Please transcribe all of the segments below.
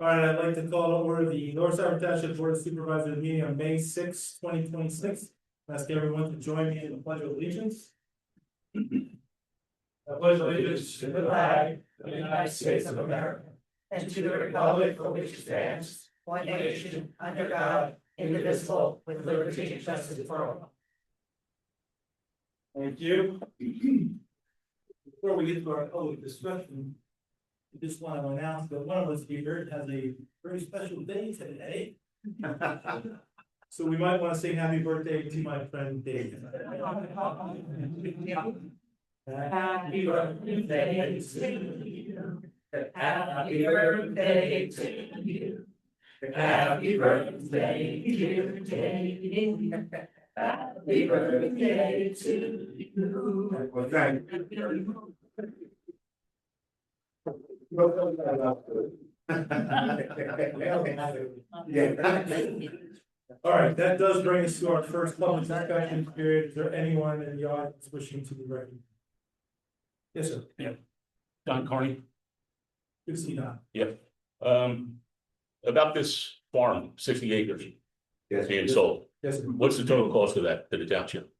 All right, I'd like to call to order the North Star Township Board of Supervisors meeting on May 6, 2026. Ask everyone to join me in the pledge of allegiance. I pledge allegiance to the flag of the United States of America and to the republic for which it stands, one nation, under God, indivisible, with liberty and justice for all. Thank you. Before we get to our public discussion, I just want to announce that one of us here has a very special day today. So we might want to sing happy birthday to my friend Dave. Happy birthday to you. Happy birthday to you. Happy birthday, dear Dave. Happy birthday to you. Well, thank you. All right, that does bring us to our first public discussion period. Is there anyone in the audience wishing to be recognized? Yes, sir. Yeah. Don Carney. Good to see you, Don. Yep. About this farm, 60 acres. Yes. Being sold. Yes, sir. What's the total cost of that to the township?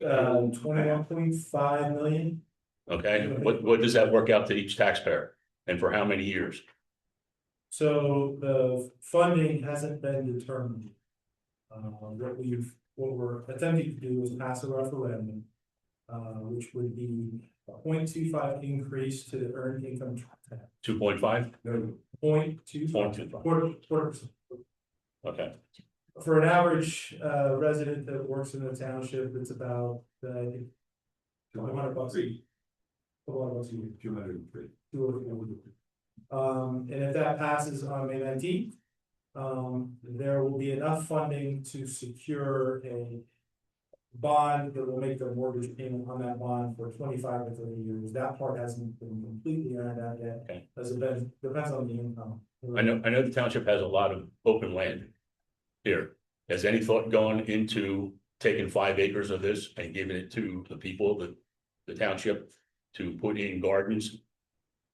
21.5 million. Okay, what does that work out to each taxpayer and for how many years? So the funding hasn't been determined. What we're attempting to do is pass a referendum, which would be a 0.25 increase to the earned income tax. 2.5? No, 0.25. Quarter percent. Okay. For an average resident that works in the township, it's about $200 a year. $203. And if that passes on May 19th, there will be enough funding to secure a bond that will make the mortgage payment on that bond for 25 to 30 years. That part hasn't been completely ironed out yet. Okay. As it depends on the income. I know the township has a lot of open land here. Has any thought gone into taking 5 acres of this and giving it to the people, the township, to put in gardens?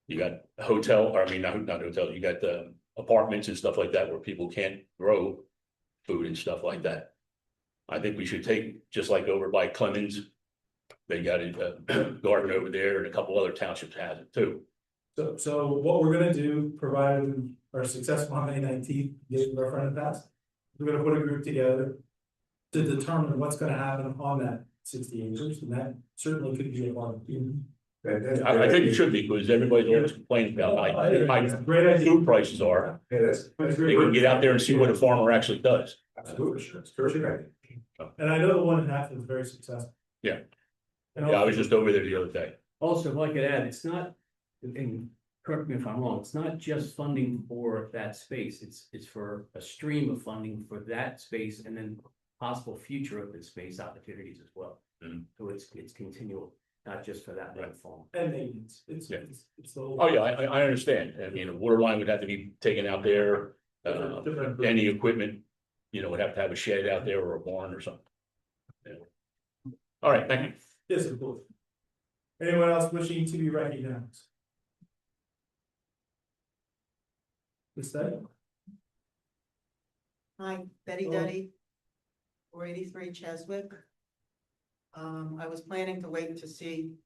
You got a hotel, or I mean, not hotel, you got the apartments and stuff like that where people can't grow food and stuff like that. I think we should take, just like over by Clemens, they got a garden over there, and a couple other townships has it too. So what we're gonna do, provided we are successful on May 19th, get our friend passed, we're gonna put a group together to determine what's gonna happen on that 60 acres, and that certainly could be a part of it. I think it should be, because everybody's always complaining about high food prices are. They can get out there and see what a farmer actually does. Absolutely, sure. And I know the one in Hampton is very successful. Yeah. And Yeah, I was just over there the other day. Also, if I could add, it's not, and correct me if I'm wrong, it's not just funding for that space, it's for a stream of funding for that space and then possible future open space opportunities as well. Mhm. So it's continual, not just for that one farm. And maintenance, it's the whole. Oh, yeah, I understand. I mean, a water line would have to be taken out there. Different- Any equipment, would have to have a shed out there or a barn or something. Yeah. All right, thank you. Yes, of course. Anyone else wishing to be recognized? This side? Hi, Betty Hello. Duddy, 483 Cheswick. I was planning to wait to see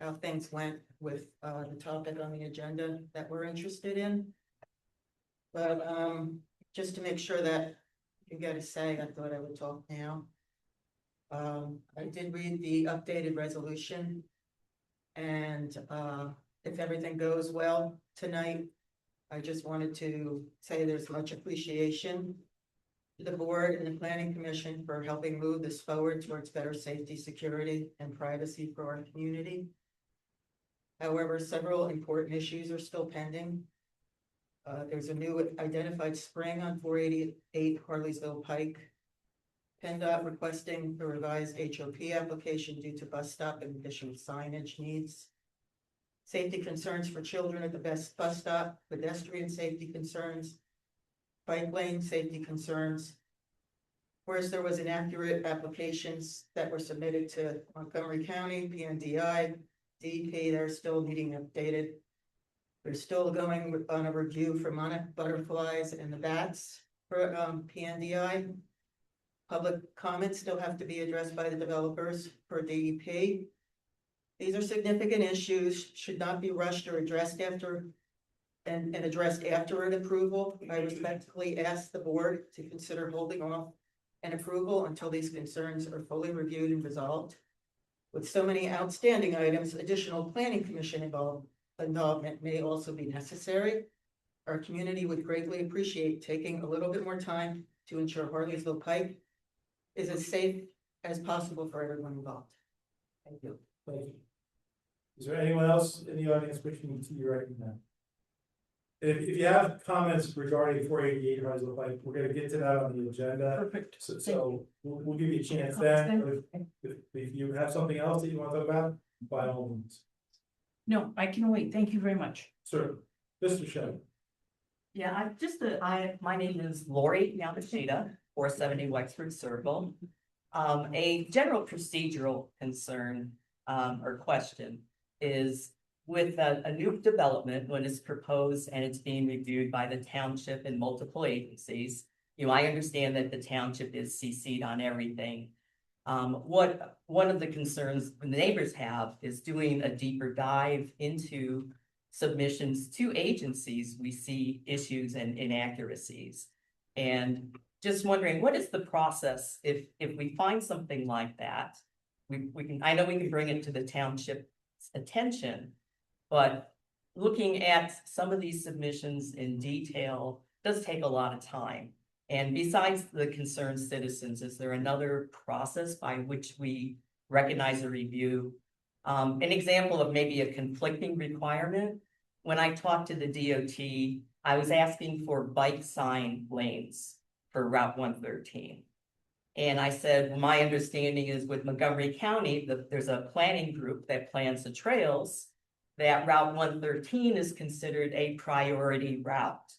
how things went with the topic on the agenda that we're interested in. But just to make sure that you get a say, I thought I would talk now. I did read the updated resolution, and if everything goes well tonight, I just wanted to say there's much appreciation to the board and the planning commission for helping move this forward towards better safety, security, and privacy for our community. However, several important issues are still pending. There's a new identified spring on 488 Harleysville Pike. PennDOT requesting a revised HOP application due to bus stop and additional signage needs. Safety concerns for children at the bus stop, pedestrian safety concerns, bike lane safety concerns. Whereas there was inaccurate applications that were submitted to Montgomery County, PNDI, DEP, they're still needing updated. They're still going on a review for monarch butterflies and the bats for PNDI. Public comments still have to be addressed by the developers for DEP. These are significant issues, should not be rushed or addressed after and addressed after an approval. I respectfully ask the board to consider holding off an approval until these concerns are fully reviewed and resolved. With so many outstanding items, additional planning commission involvement may also be necessary. Our community would greatly appreciate taking a little bit more time to ensure Harleysville Pike is as safe as possible for everyone involved. Thank you. Thank you. Is there anyone else in the audience wishing to be recognized? If you have comments regarding 488 Harleysville Pike, we're gonna get to that on the agenda. Perfect. So we'll give you a chance then. If you have something else that you want to talk about, by all means. No, I can wait. Thank you very much. Sir, Mr. Shen. Yeah, my name is Lori Yamashita, 470 Wexford Circle. A general procedural concern, or question is with a new development, when it's proposed and it's being reviewed by the township and multiple agencies. I understand that the township is CC'd on everything. One of the concerns the neighbors have is doing a deeper dive into submissions to agencies. We see issues and inaccuracies. And just wondering, what is the process if we find something like that? I know we can bring it to the township's attention, but looking at some of these submissions in detail does take a lot of time. And besides the concerned citizens, is there another process by which we recognize a review? An example of maybe a conflicting requirement. When I talked to the DOT, I was asking for bike sign lanes for Route 113. And I said, my understanding is with Montgomery County, there's a planning group that plans the trails, that Route 113 is considered a priority route.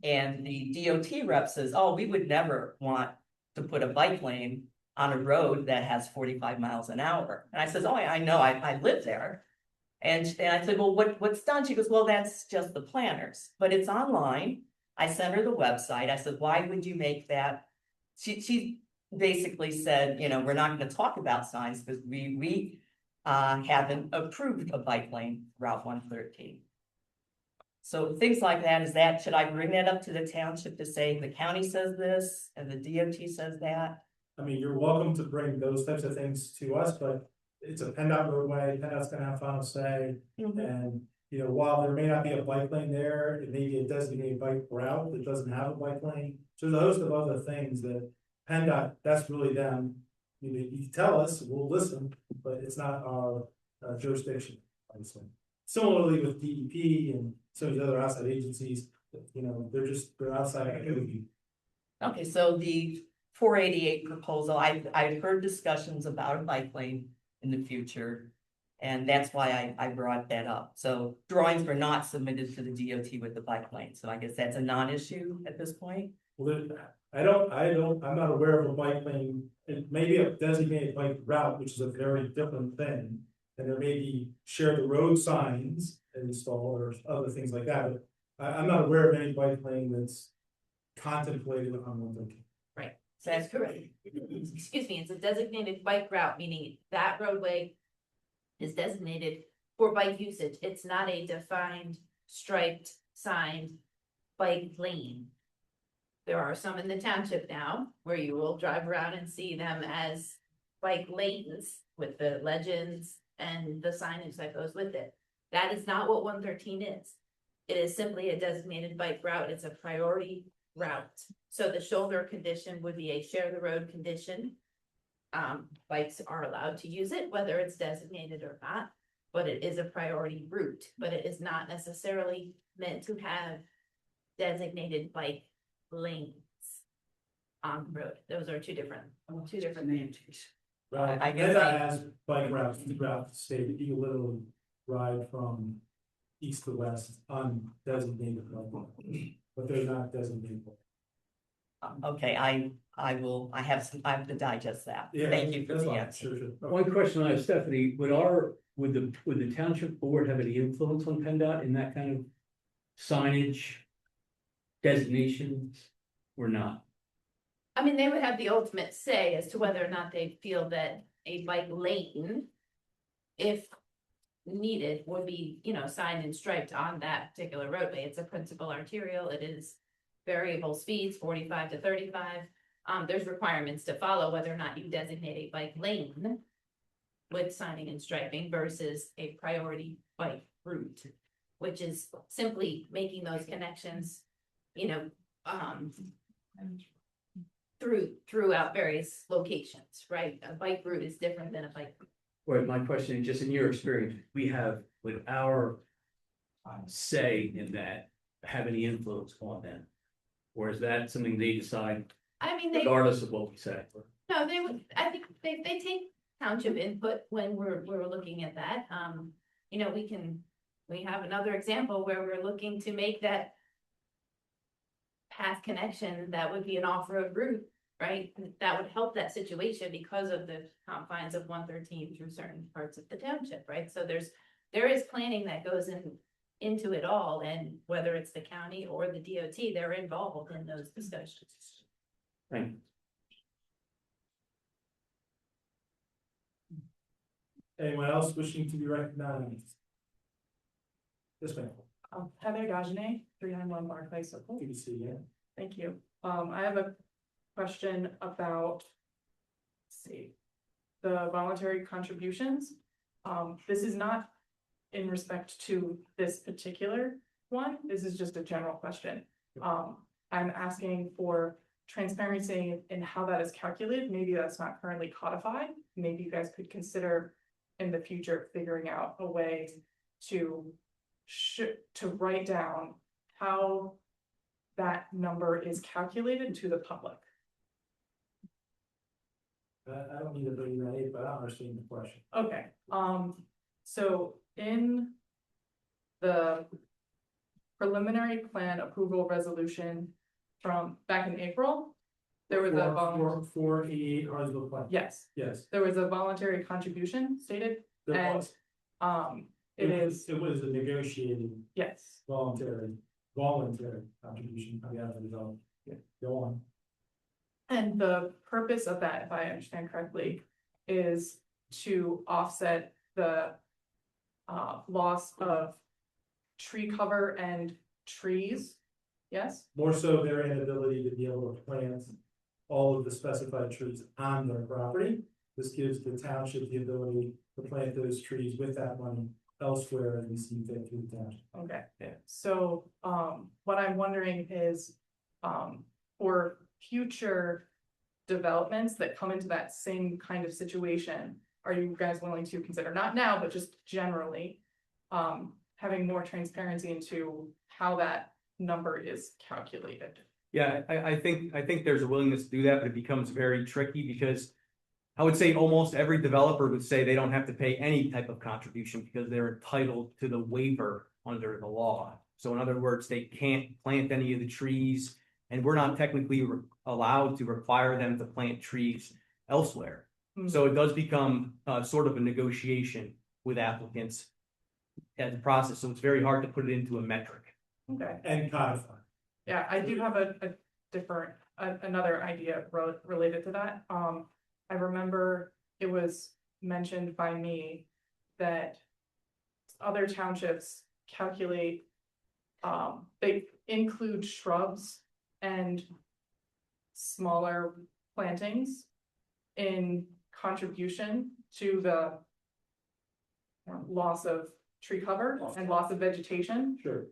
And the DOT rep says, oh, we would never want to put a bike lane on a road that has 45 miles an hour. And I says, oh, I know, I live there. And I said, well, what's done? She goes, well, that's just the planners, but it's online. I sent her the website. I said, why would you make that? She basically said, we're not going to talk about signs because we haven't approved a bike lane Route 113. So things like that, should I bring that up to the township to say the county says this and the DOT says that? I mean, you're welcome to bring those types of things to us, but it's a PennDOT roadway, PennDOT's gonna have final say. And, while there may not be a bike lane there, it may be a designated bike route that doesn't have a bike lane. So there's a host of other things that PennDOT, that's really them. You can tell us, we'll listen, but it's not our jurisdiction, obviously. Similarly with DEP and some of the other outside agencies, they're outside. Okay, so the 488 proposal, I've heard discussions about a bike lane in the future. And that's why I brought that up. So drawings were not submitted to the DOT with the bike lane. So I guess that's a non-issue at this point. Well, I'm not aware of a bike lane. It may be a designated bike route, which is a very different thing. And there may be share the road signs installed or other things like that. But I'm not aware of any bike lane that's contemplated on one thing. Right, so that's correct. Excuse me, it's a designated bike route, meaning that roadway is designated for bike usage. It's not a defined, striped, signed bike lane. There are some in the township now where you will drive around and see them as bike lanes with the legends and the signage that goes with it. That is not what 113 is. It is simply a designated bike route. It's a priority route. So the shoulder condition would be a share the road condition. Bikes are allowed to use it, whether it's designated or not, but it is a priority route, but it is not necessarily meant to have designated bike lanes on the road. Those are two different names. I guess PennDOT has bike routes throughout the state. You can literally ride from east to west on designated bike lanes, but they're not designated. Okay, I have to digest that. Yeah, Thank you for that's the fine. answer. Sure. One question I have, Stephanie, would our would the township board have any influence on PennDOT in that kind of signage designation or not? I mean, they would have the ultimate say as to whether or not they feel that a bike lane, if needed, would be, signed and striped on that particular roadway. It's a principal arterial. It is variable speeds, 45 to 35. There's requirements to follow whether or not you designate a bike lane with signing and striping versus a priority bike route, which is simply making those connections, throughout various locations, right? A bike route is different than a bike. Right, my question is just in your experience, we have with our say in that, have any influence on them? Or is that something they decide I mean, regardless of what we say? no, they would, I think they take township input when we're looking at that. We have another example where we're looking to make that path connection, that would be an off-road route, right? That would help that situation because of the confines of 113 through certain parts of the township, right? So there is planning that goes into it all, and whether it's the county or the DOT, they're involved in those discussions. Thank you. Anyone else wishing to be recognized? Yes, ma'am. Heather Gajane, 391 Barclay Circle. Good to see you. Thank you. I have a question about, let's see, the voluntary contributions. This is not in respect to this particular one. This is just a general question. I'm asking for transparency in how that is calculated. Maybe that's not currently codified. Maybe you guys could consider in the future figuring out a way to write down how that number is calculated to the public. I don't need to bring that in, but I understand the question. Okay, so in the preliminary plan approval resolution from back in April, there was a For 88 Hartsville Plan. yes, Yes. there was a voluntary contribution stated, There and was. it is, It was a negotiated yes. voluntary contribution on behalf of the developer. Yeah, go on. And the purpose of that, if I understand correctly, is to offset the loss of tree cover and trees. Yes, More so their inability to be able to plant all of the specified trees on their property. This gives the township the ability to plant those trees with that money elsewhere and receive that through the township. okay, so what I'm wondering is for future developments that come into that same kind of situation, are you guys willing to consider, not now, but just generally, having more transparency into how that number is calculated? Yeah, I think there's a willingness to do that, but it becomes very tricky because I would say almost every developer would say they don't have to pay any type of contribution because they're entitled to the waiver under the law. So in other words, they can't plant any of the trees, and we're not technically allowed to require them to plant trees elsewhere. So it does become sort of a negotiation with applicants at the process. So it's very hard to put it into a metric. Okay, And codify. yeah, I do have a different, another idea related to that. I remember it was mentioned by me that other townships calculate, they include shrubs and smaller plantings in contribution to the loss of tree cover and loss of vegetation, Sure.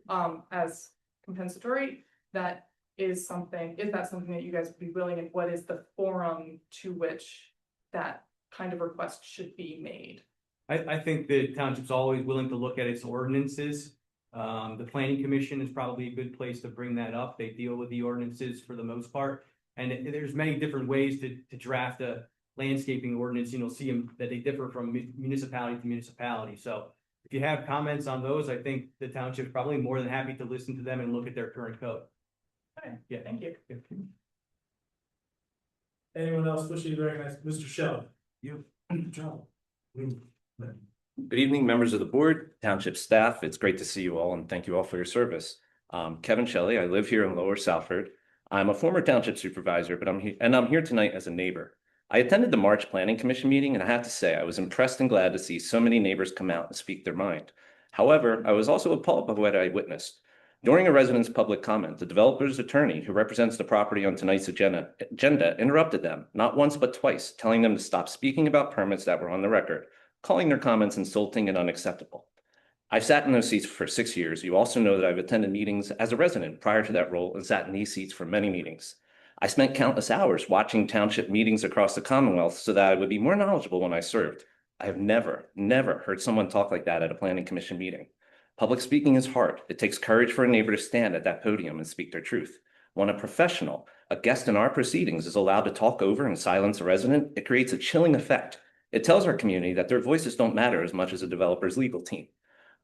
as compensatory. That is something that you guys would be willing, and what is the forum to which that kind of request should be made? I think the township's always willing to look at its ordinances. The planning commission is probably a good place to bring that up. They deal with the ordinances for the most part. And there's many different ways to draft a landscaping ordinance. You'll see them that they differ from municipality to municipality. So if you have comments on those, I think the township's probably more than happy to listen to them and look at their current code. Okay, Yeah. thank you. Anyone else wishing to recognize Mr. Shell? You. Joe. Good evening, members of the board, township staff. It's great to see you all and thank you all for your service. Kevin Shelley. I live here in Lower Southford. I'm a former township supervisor, but I'm here tonight as a neighbor. I attended the March Planning Commission meeting, and I have to say I was impressed and glad to see so many neighbors come out and speak their mind. However, I was also appalled by what I witnessed. During a resident's public comment, the developer's attorney, who represents the property on tonight's agenda interrupted them, not once but twice, telling them to stop speaking about permits that were on the record, calling their comments insulting and unacceptable. I've sat in those seats for 6 years. You also know that I've attended meetings as a resident prior to that role and sat in these seats for many meetings. I spent countless hours watching township meetings across the Commonwealth so that I would be more knowledgeable when I served. I have never heard someone talk like that at a planning commission meeting. Public speaking is hard. It takes courage for a neighbor to stand at that podium and speak their truth. When a professional, a guest in our proceedings, is allowed to talk over and silence a resident, it creates a chilling effect. It tells our community that their voices don't matter as much as a developer's legal team.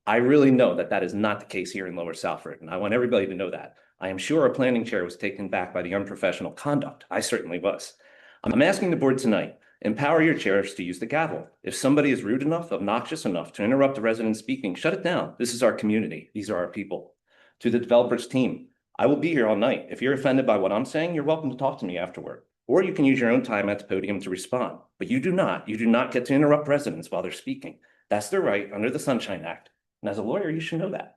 I really know that that is not the case here in Lower Southford, and I want everybody to know that. I am sure our planning chair was taken back by the unprofessional conduct. I certainly was. I'm asking the board tonight, empower your chairs to use the gavel. If somebody is rude enough, obnoxious enough to interrupt the resident speaking, shut it down. This is our community. These are our people. To the developers team, I will be here all night. If you're offended by what I'm saying, you're welcome to talk to me afterward. Or you can use your own time at the podium to respond. But you do not get to interrupt residents while they're speaking. That's their right under the Sunshine Act. And as a lawyer, you should know that.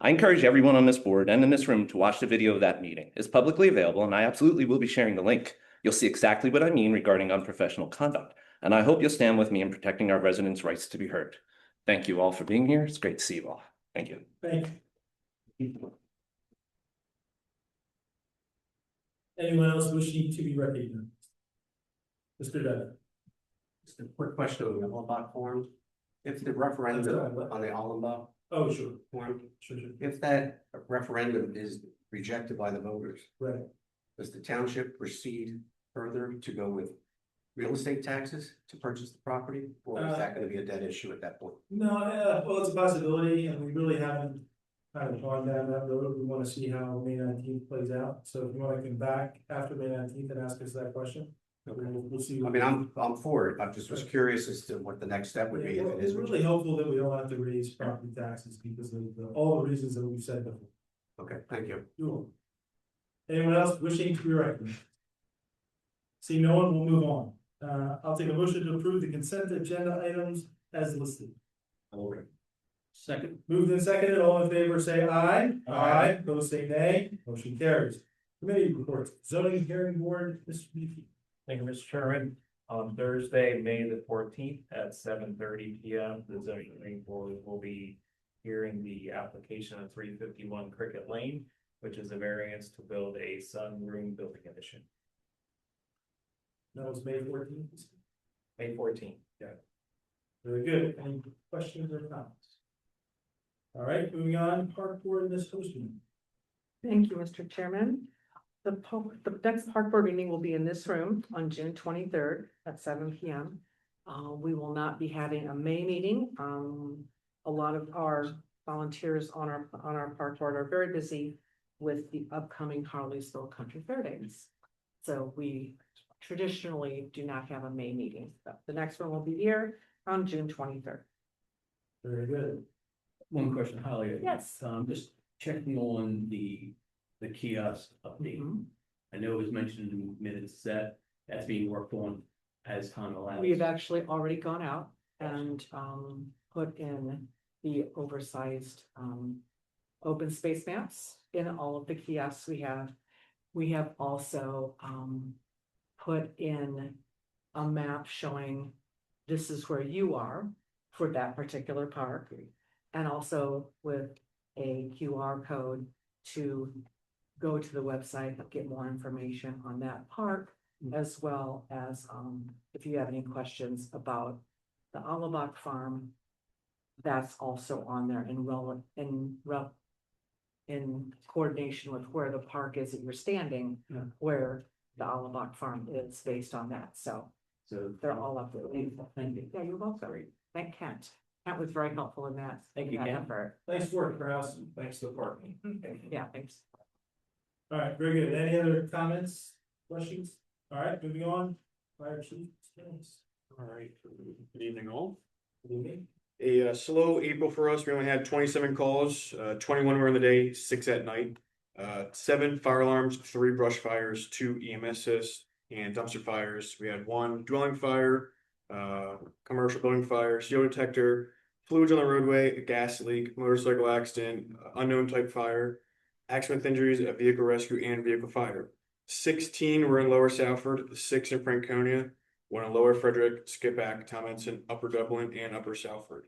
I encourage everyone on this board and in this room to watch the video of that meeting. It's publicly available, and I absolutely will be sharing the link. You'll see exactly what I mean regarding unprofessional conduct. And I hope you'll stand with me in protecting our residents' rights to be heard. Thank you all for being here. It's great to see you all. Thank you. Thank you. Anyone else wishing to be recognized? Mr. Dunn. Just a quick question on the Allenbach form. If the referendum on the Allenbach Oh, sure, form, sure. if that referendum is rejected by the voters, Right. does the township proceed further to go with real estate taxes to purchase the property? Or is that going to be a dead issue at that point? No, well, it's a possibility, and we really haven't kind of gone down that road. We want to see how May 19th plays out. So if you want to come back after May 19th and ask us that question, we'll see. I mean, I'm for it. I just was curious as to what the next step would be if it It's is. really helpful that we don't have to raise property taxes because of all the reasons that we've said before. Okay, thank you. You're welcome. Anyone else wishing to be recognized? See no one, we'll move on. I'll take a motion to approve the consent agenda items as listed. Okay. Second. Moved and seconded, all in favor say aye. Aye. Opposed say nay. Motion carries. Committee reports, zoning hearing board, Mr. Beatty. Thank you, Mr. Chairman. On Thursday, May the 14th at 7:30 p.m., the zoning hearing board will be hearing the application of 351 Cricket Lane, which is a variance to build a sunroom building addition. That was May 14th. May 14th. Yeah. Very good. Any questions or comments? All right, moving on, park board, Ms. Hostman. Thank you, Mr. Chairman. The next park board meeting will be in this room on June 23rd at 7 p.m. We will not be having a May meeting. A lot of our volunteers on our park board are very busy with the upcoming Harleysville Country Fair Days. So we traditionally do not have a May meeting. The next one will be here on June 23rd. Very good. One question, Holly. Yes. Just checking on the kiosk update. I know it was mentioned in minutes that that's being worked on as time allows. We have actually already gone out and put in the oversized open space maps in all of the kiosks we have. We have also put in a map showing this is where you are for that particular park, and also with a QR code to go to the website and get more information on that park, as well as if you have any questions about the Alabak farm, that's also on there in coordination with where the park is that you're standing, where the Alabak farm is based on that. So they're all up there. Thank you. Yeah, you're welcome. Thank Kent. Kent was very helpful in that. Thank you, that Kent. effort. Nice work, Kraus. Thanks to the park. Yeah, thanks. All right, very good. Any other comments, questions? All right, moving on. Fire chief. All right, good evening all. Good evening. a slow April for us. We only had 27 calls, 21 were in the day, 6 at night. 7 fire alarms, 3 brush fires, 2 EMSs, and dumpster fires. We had 1 dwelling fire, commercial building fire, CO detector, fluids on the roadway, a gas leak, motorcycle accident, unknown type fire, accident with injuries, a vehicle rescue, and vehicle fire. 16 were in Lower Salford, 6 in Franconia, 1 in Lower Frederick, Skippack, Tominson, Upper Dublin, and Upper Salford.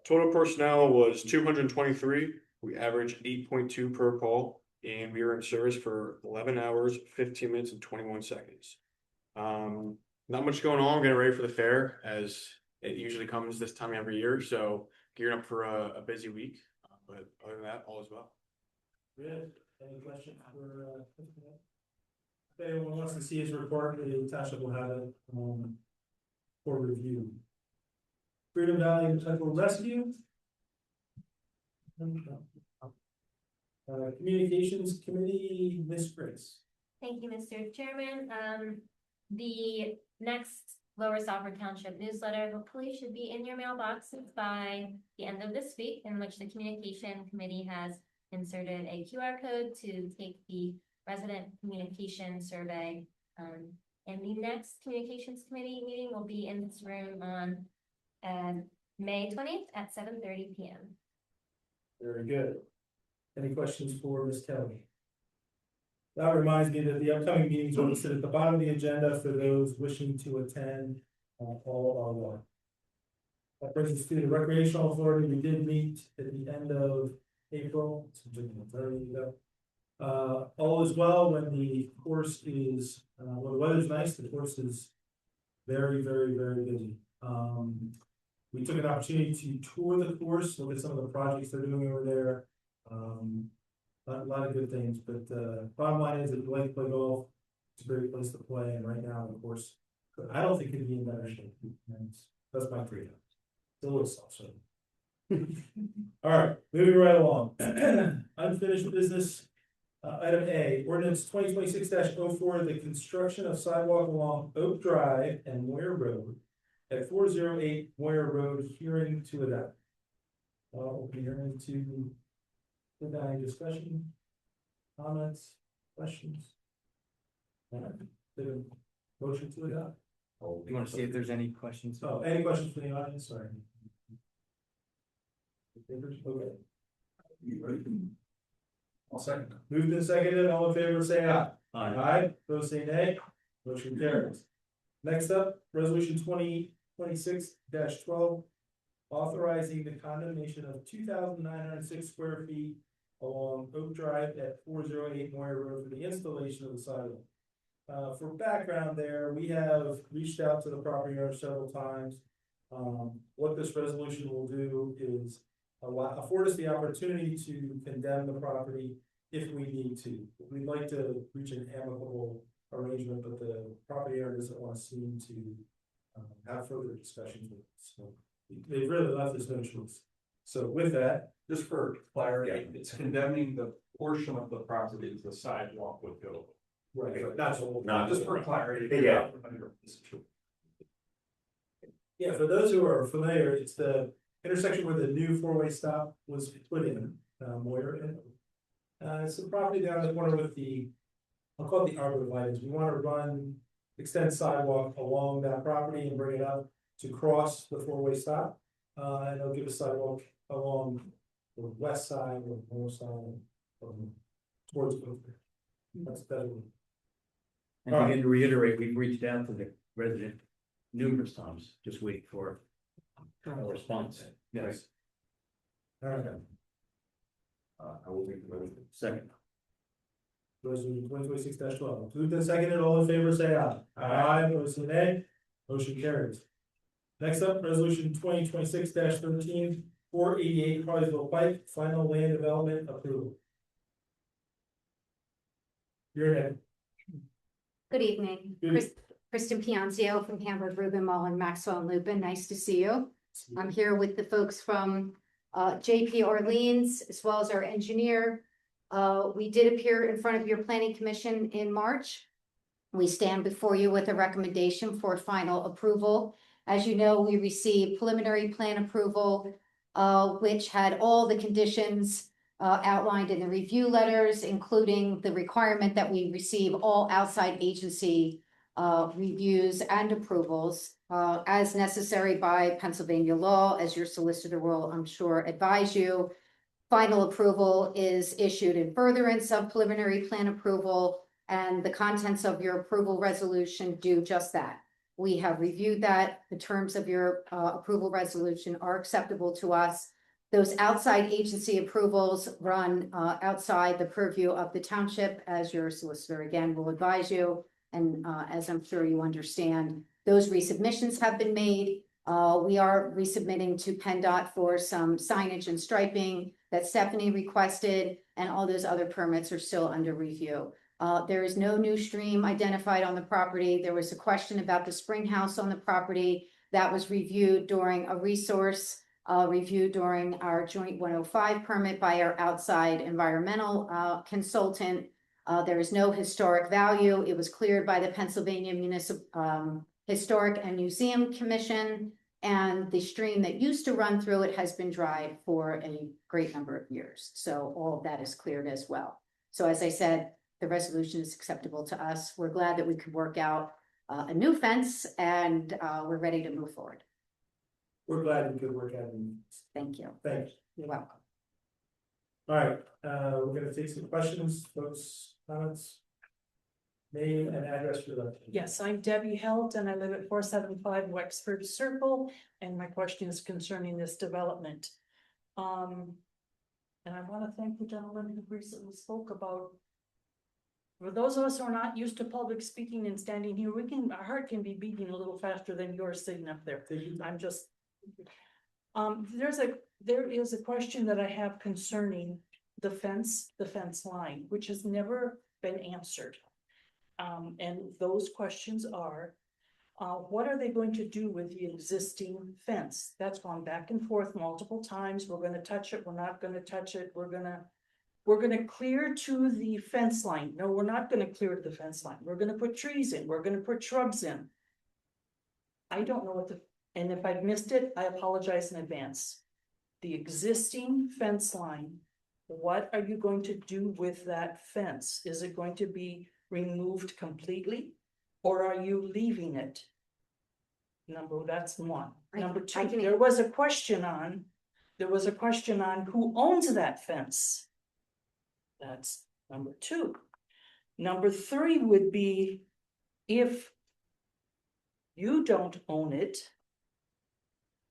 Total personnel was 223. We averaged 8.2 per call, and we were in service for 11 hours, 15 minutes, and 21 seconds. Not much going on. Getting ready for the fair, as it usually comes this time every year. So gearing up for a busy week. But other than that, all is well. Good. Any questions for, if anyone wants to see his report, the township will have it, for review. Freedom Valley Medical Rescue. Communications Committee, Ms. Grace. Thank you, Mr. Chairman. The next Lower Salford Township newsletter hopefully should be in your mailboxes by the end of this week, in which the Communication Committee has inserted a QR code to take the resident communication survey. And the next Communications Committee meeting will be in this room on May 20th at 7:30 p.m. Very good. Any questions for Ms. Kelly? That reminds me that the upcoming meetings are listed at the bottom of the agenda for those wishing to attend. All are one. That brings us to the recreational authority. We did meet at the end of April. All is well when the course is, when the weather's nice, the course is very, very, very busy. We took an opportunity to tour the course, look at some of the projects they're doing over there. A lot of good things, but bottom line is, if you like to play golf, it's a great place to play. And right now, of course, I don't think it'd be in better shape. That's my freedom. It's a little soft, so. All right, moving right along. Unfinished business. Item A, ordinance 2026-04, the construction of sidewalk along Oak Drive and Moyer Road at 408 Moyer Road, hearing to adopt. We'll be hearing to. Any discussion, comments, questions? Motion to adopt. You want to see if there's any questions? Oh, any questions from the audience? Sorry. Okay. I'll second. Moved and seconded, all in favor, say aye. Aye. Aye, those say nay, motion carries. Next up, resolution 2026-12, authorizing the condemnation of 2,906 square feet along Oak Drive at 408 Moyer Road for the installation of the sidewalk. For background there, we have reached out to the property owner several times. What this resolution will do is afford us the opportunity to condemn the property if we need to. We'd like to reach an amicable arrangement, but the property owner doesn't want to seem to have further discussions with us. So they've really left us no choice. So with that, Just for clarity, it's condemning the portion of the property the sidewalk would go. right, that's all. Not just for clarity. Yeah. Yeah, for those who are familiar, it's the intersection where the new four-way stop was put in, Moyer. It's the property down the corner with the, I'll call it the arborvitae's. We want to extend sidewalk along that property and bring it up to cross the four-way stop. And it'll give a sidewalk along the west side or north side towards Oakland. That's better. And again, to reiterate, we've reached out to the resident numerous times, just waiting for a response. Yes. All right. I will make the motion. Second. Resolution 2026-12. Moved and seconded, all in favor, say aye. Aye, opposed, say nay. Motion carries. Next up, resolution 2026-13, 488 Harleysville Pike, final land development approval. Your name. Good evening. Kristen Pianzio from Hamburg, Rubin, Mullen, Maxwell, and Lupin. Nice to see you. I'm here with the folks from JP Orleans, as well as our engineer. We did appear in front of your planning commission in March. We stand before you with a recommendation for final approval. As you know, we received preliminary plan approval, which had all the conditions outlined in the review letters, including the requirement that we receive all outside agency reviews and approvals as necessary by Pennsylvania law, as your solicitor will, I'm sure, advise you. Final approval is issued in furtherance of preliminary plan approval, and the contents of your approval resolution do just that. We have reviewed that. The terms of your approval resolution are acceptable to us. Those outside agency approvals run outside the purview of the township, as your solicitor again will advise you. And as I'm sure you understand, those resubmissions have been made. We are resubmitting to PennDOT for some signage and striping that Stephanie requested, and all those other permits are still under review. There is no new stream identified on the property. There was a question about the spring house on the property that was reviewed during a resource review during our joint 105 permit by our outside environmental consultant. There is no historic value. It was cleared by the Pennsylvania Municipal Historic and Museum Commission, and the stream that used to run through it has been dried for a great number of years. So all of that is cleared as well. So as I said, the resolution is acceptable to us. We're glad that we could work out a new fence, and we're ready to move forward. We're glad we could work out. Thank you. Thanks. You're welcome. All right, we're gonna take some questions, folks, comments. Name and address for the. Yes, I'm Debbie Helt and I live at 475 Wexford Circle, and my question is concerning this development. And I want to thank the gentleman who recently spoke about. For those of us who are not used to public speaking and standing here, our heart can be beating a little faster than yours sitting up there. I'm just. There is a question that I have concerning the fence line, which has never been answered. And those questions are, what are they going to do with the existing fence? That's gone back and forth multiple times. We're gonna touch it, we're not gonna touch it, we're gonna clear to the fence line. No, we're not gonna clear to the fence line. We're gonna put trees in, we're gonna put shrubs in. I don't know and if I've missed it, I apologize in advance. The existing fence line, what are you going to do with that fence? Is it going to be removed completely, or are you leaving it? That's one. Number two, there was a question on who owns that fence. That's number two. Number three would be, if you don't own it,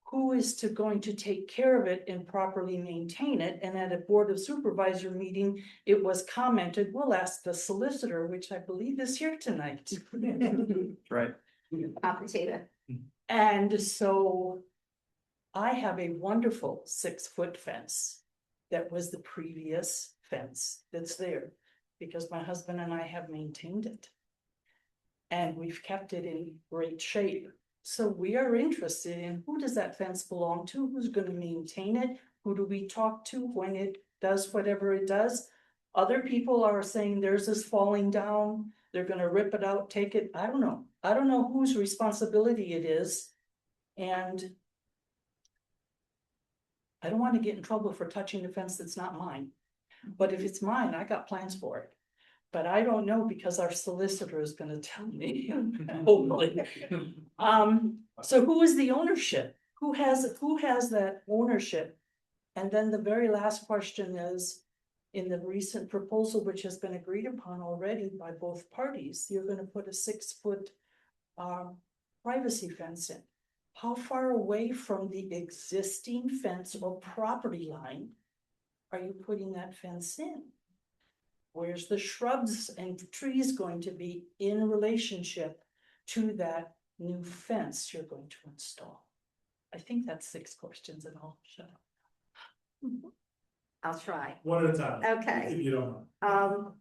who is going to take care of it and properly maintain it? And at a Board of Supervisor meeting, it was commented, we'll ask the solicitor, which I believe is here tonight. Right. And so I have a wonderful 6-foot fence that was the previous fence that's there, because my husband and I have maintained it. And we've kept it in great shape. So we are interested in, who does that fence belong to? Who's going to maintain it? Who do we talk to when it does whatever it does? Other people are saying theirs is falling down. They're going to rip it out, take it. I don't know. I don't know whose responsibility it is. And I don't want to get in trouble for touching the fence that's not mine. But if it's mine, I got plans for it. But I don't know, because our solicitor is going to tell me. Hopefully. So who is the ownership? Who has that ownership? And then the very last question is, in the recent proposal, which has been agreed upon already by both parties, you're going to put a 6-foot privacy fence in. How far away from the existing fence or property line are you putting that fence in? Where's the shrubs and trees going to be in relationship to that new fence you're going to install? I think that's 6 questions and I'll shut up. I'll try. One at a time. Okay. If you don't mind.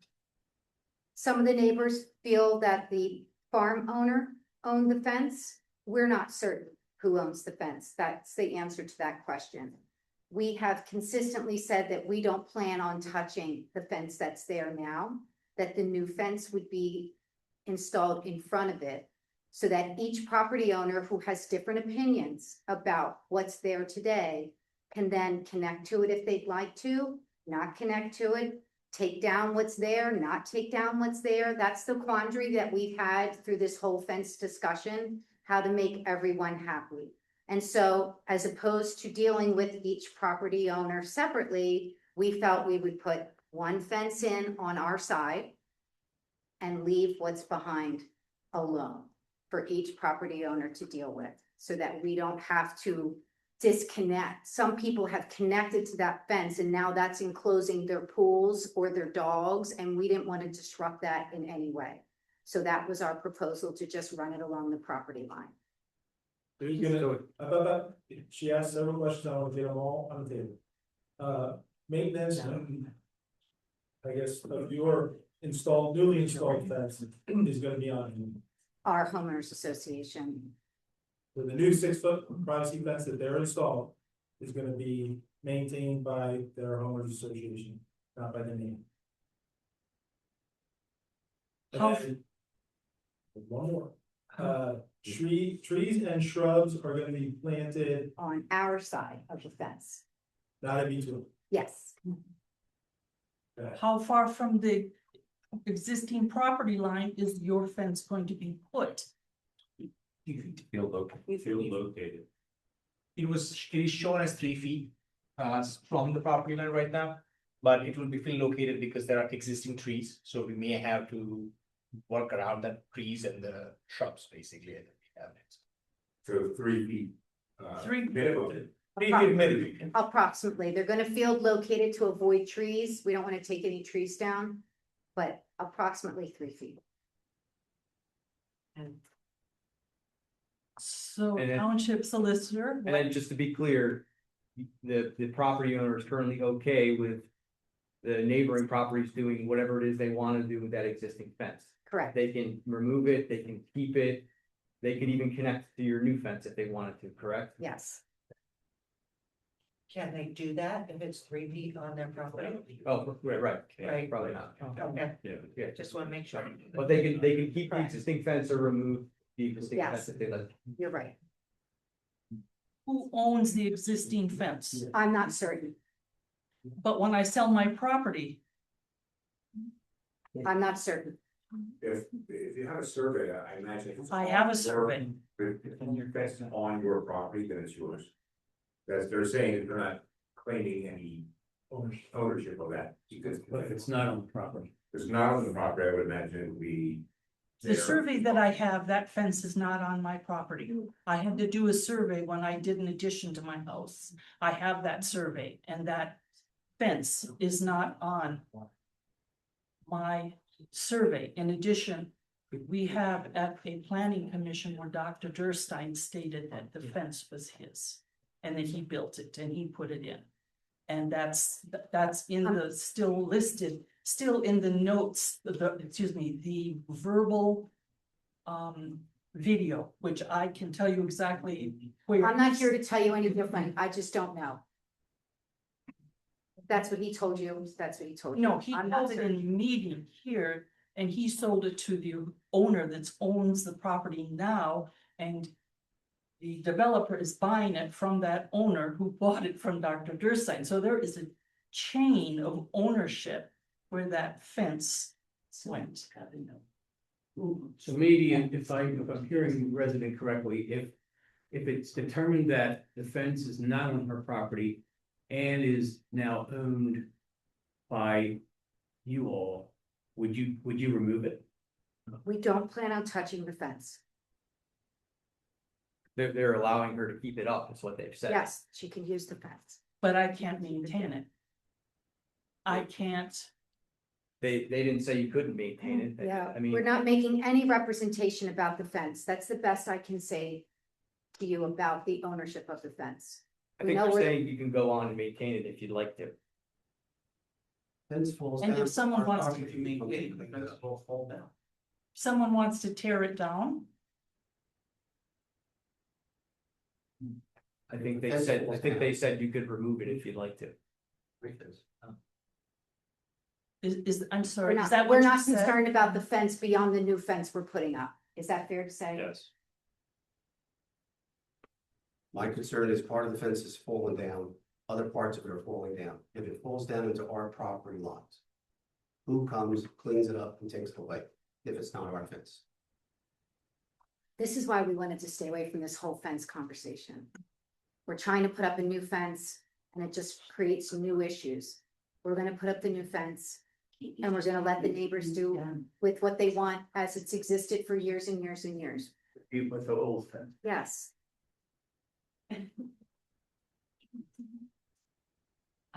Some of the neighbors feel that the farm owner owned the fence. We're not certain who owns the fence. That's the answer to that question. We have consistently said that we don't plan on touching the fence that's there now, that the new fence would be installed in front of it. so that each property owner who has different opinions about what's there today can then connect to it if they'd like to, not connect to it, take down what's there, not take down what's there. That's the quandary that we've had through this whole fence discussion, how to make everyone happy. And so, as opposed to dealing with each property owner separately, we felt we would put one fence in on our side and leave what's behind alone for each property owner to deal with, so that we don't have to disconnect. Some people have connected to that fence and now that's enclosing their pools or their dogs, and we didn't want to disrupt that in any way. So that was our proposal, to just run it along the property line. There's gonna, she asked several questions, I want to get them all on the table. Maintenance, I guess, of your newly installed fence is gonna be on Our homeowners association, so the new 6-foot privacy fence that they're installed is gonna be maintained by their homeowners association, not by the name. And How- then, one more, trees and shrubs are gonna be planted, on our side of the fence. not in between. Yes, How far from the existing property line is your fence going to be put? Field located. It is shown as 3 feet from the property line right now, but it will be field located because there are existing trees, so we may have to work around the trees and the shrubs basically. So 3 feet. 3 minimum. 3 feet minimum. approximately. They're gonna field located to avoid trees. We don't want to take any trees down, but approximately 3 feet. So And then- township solicitor. And then just to be clear, the property owner is currently okay with the neighboring properties doing whatever it is they want to do with that existing fence. Correct. They can remove it, they can keep it, they could even connect to your new fence if they wanted to, correct? Yes. Can they do that if it's 3 feet on their property? Oh, right, Right. probably not. Okay, Yeah, just want to make sure. but they can keep the existing fence or remove the existing Yes. fence if they like. You're right. Who owns the existing fence? I'm not certain. But when I sell my property, I'm not certain. If you have a survey, I imagine. if it's I have a on survey. your- If your fence is on your property, then it's yours. That's, they're saying that they're not claiming any ownership of that, because. But if it's not on the property. If it's not on the property, I would imagine it would be. the their- survey that I have, that fence is not on my property. I had to do a survey when I did an addition to my house. I have that survey, and that fence is not on my survey. In addition, we have at a planning commission where Dr. Durstein stated that the fence was his. And then he built it and he put it in. And that's in the still listed, still in the notes, the verbal video, which I can tell you exactly where. I'm not here to tell you any different. I just don't know. If that's what he told you, that's what he told you. No, he I'm not held it in a certain. meeting here and he sold it to the owner that owns the property now. And the developer is buying it from that owner who bought it from Dr. Durstein. So there is a chain of ownership where that fence went. So maybe if I'm hearing the resident correctly, if it's determined that the fence is not on her property and is now owned by you all, would you remove it? We don't plan on touching the fence. They're allowing her to keep it up, is what they've said. Yes, she can use the fence. But I can't maintain it. I can't. They didn't say you couldn't maintain it. Yeah, I mean, we're not making any representation about the fence. That's the best I can say to you about the ownership of the fence. I We think know you're where- saying you can go on and maintain it if you'd like to. And if someone wants someone wants to tear it down, I think they said you could remove it if you'd like to. I'm sorry, is that We're what you not said? concerned about the fence beyond the new fence we're putting up. Is that fair to say? Yes. My concern is part of the fence is falling down, other parts of it are falling down. If it falls down into our property lines, who comes, cleans it up and takes it away if it's not our fence? This is why we wanted to stay away from this whole fence conversation. We're trying to put up a new fence and it just creates new issues. We're gonna put up the new fence and we're gonna let the neighbors do with what they want as it's existed for years and years and years. With the old fence. Yes. I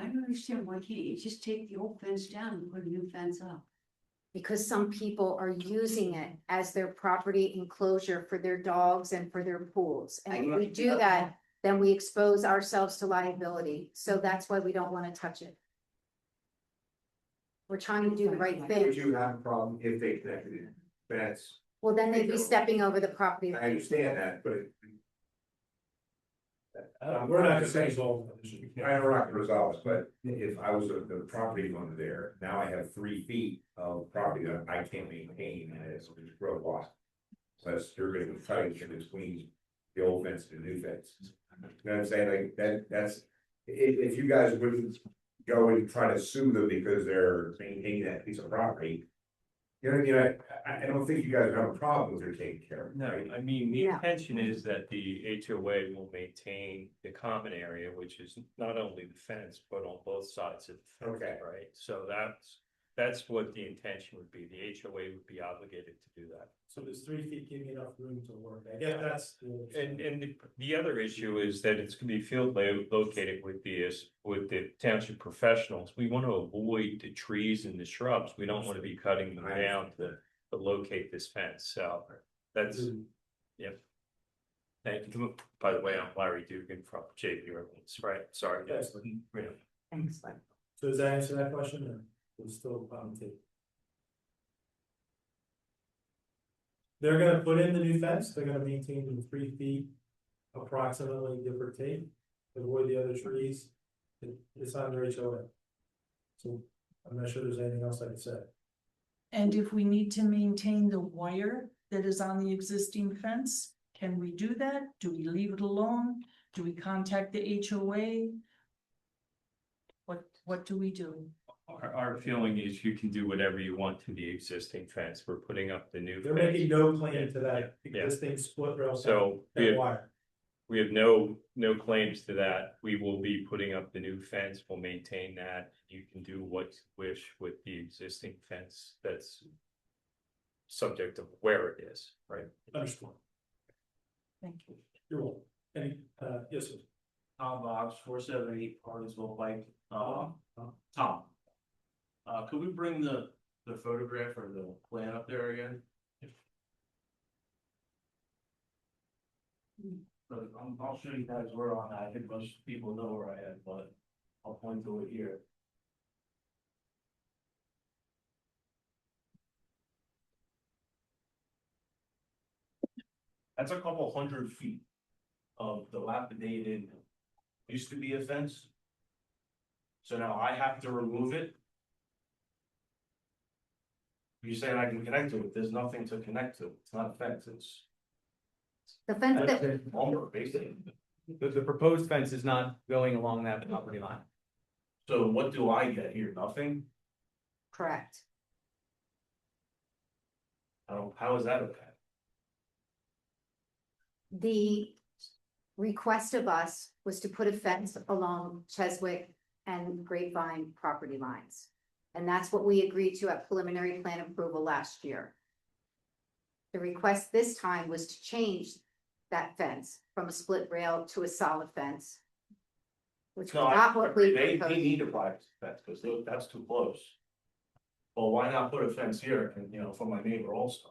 don't understand why can't you just take the old fence down and put a new fence up? Because some people are using it as their property enclosure for their dogs and for their pools. And if we do that, then we expose ourselves to liability. So that's why we don't want to touch it. We're trying to do the right Would thing. you have a problem if they connected it? That's, Well, then they'd be stepping over the property. I understand that, but. We're not gonna resolve that issue. I know we're not gonna resolve it, but if I was the property owner there, now I have 3 feet of property that I can't maintain and it's real lost. So you're gonna be cutting in between the old fence and the new fence. You know what I'm saying? Like that's, if you guys wouldn't go and try to sue them because they're maintaining that piece of property. You know what I mean? I don't think you guys have a problem with her taking care of it. No, right? I mean, the Yeah. intention is that the HOA will maintain the common area, which is not only the fence, but on both sides of the fence, Okay. right? So that's what the intention would be. The HOA would be obligated to do that. So there's 3 feet giving enough room to work. I guess that's. And the other issue is that it's gonna be field located with the township professionals. We want to avoid the trees and the shrubs. We don't want to be cutting them down to locate this fence, so that's, yep. Thank you. By the way, I'm Larry Dugan from JP Orleans, right? Sorry. Yes. Thanks. So does that answer that question or we're still on the table? They're gonna put in the new fence, they're gonna maintain the 3 feet approximately, give or take, avoid the other trees. It's on their HOA. So I'm not sure there's anything else I can say. And if we need to maintain the wire that is on the existing fence, can we do that? Do we leave it alone? Do we contact the HOA? What do we do? Our feeling is you can do whatever you want to the existing fence. We're putting up the new. They're fence. making no claim to that Yeah. existing split rail. So that wire. we have no claims to that. We will be putting up the new fence. We'll maintain that. You can do what you wish with the existing fence. That's subject of where it is, right? Understood. Thank you. You're welcome. Any, yes, sir. Tom Box, 478 Cartersville Pike. Tom. Could we bring the photograph or the plan up there again? I'll show you guys where on that. I think most people know where I am, but I'll point to it here. That's a couple 100 feet of dilapidated, used to be a fence. So now I have to remove it. You're saying I can connect to it, there's nothing to connect to, it's not a fence, it's. The fence that, Lumber, basically. The proposed fence is not going along that property line. So what do I get here, nothing? correct. How is that okay? The request of us was to put a fence along Cheswick and Grapevine property lines. And that's what we agreed to at preliminary plan approval last year. The request this time was to change that fence from a split rail to a solid fence. Which was not what we They proposed. need a private fence, because that's too close. Well, why not put a fence here and, for my neighbor also?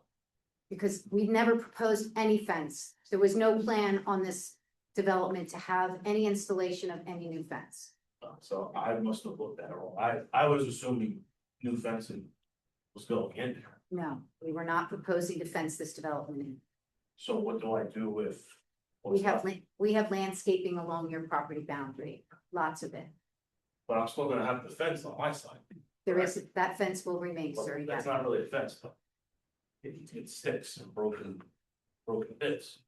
Because we never proposed any fence. There was no plan on this development to have any installation of any new fence. So I must have looked at it wrong. I was assuming new fencing was going in there. No, we were not proposing to fence this development in. So what do I do with? We have landscaping along your property boundary, lots of it. But I'm still gonna have the fence on my side. There is, that fence will remain, sir, yes. That's not really a fence, though. It sticks and broken bits.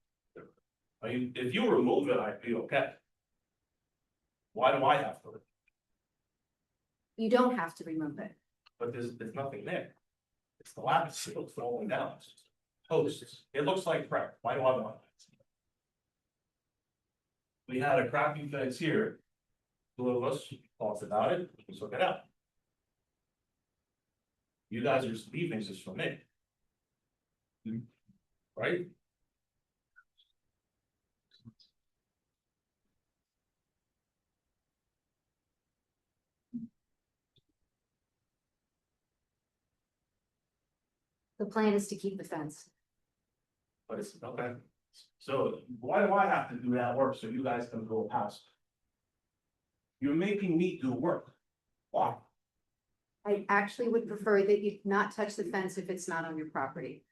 I mean, if you remove it, I'd be okay. Why do I have to? You don't have to remove it. But there's nothing there. It's the lab seal falling down. It's just posts. It looks like crap. Why do I want that? We had a crappy fence here. Two of us talked about it. We took it out. You guys are just leaving this for me. Right? The plan is to keep the fence. But it's okay. So why do I have to do that work so you guys can go past? You're making me do work. Why? I actually would prefer that you not touch the fence if it's not on your property.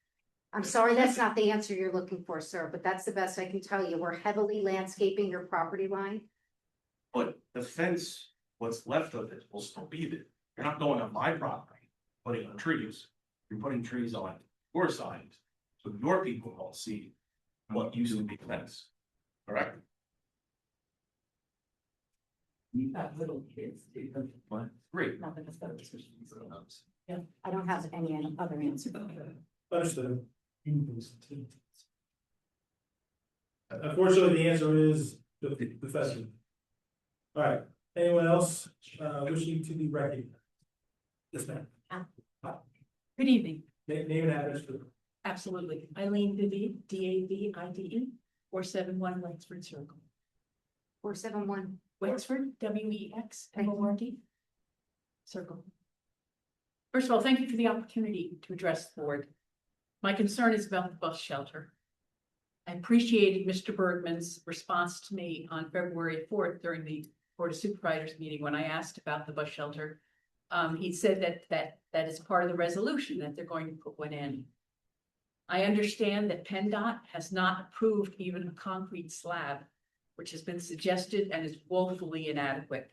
I'm sorry, that's not the answer you're looking for, sir, but that's the best I can tell you. We're heavily landscaping your property line. But the fence, what's left of it will still be there. You're not going on my property, putting on trees. You're putting trees on your side, so your people don't see what used to be fence. Correct? You got little kids, dude. What? Great. Yeah, I don't have any other answer. Understood. Unfortunately, the answer is the festival. All right, anyone else wishing to be recognized? Yes, ma'am. Good evening. Name and address for the. Absolutely. Eileen Bibby, Davide, 471 Wexford Circle. 471. Wexford, WEXFORD. Circle. First of all, thank you for the opportunity to address the board. My concern is about the bus shelter. I appreciated Mr. Bergman's response to me on February 4th during the Board of Supervisors meeting when I asked about the bus shelter. He said that is part of the resolution that they're going to put one in. I understand that PennDOT has not approved even a concrete slab, which has been suggested and is woefully inadequate.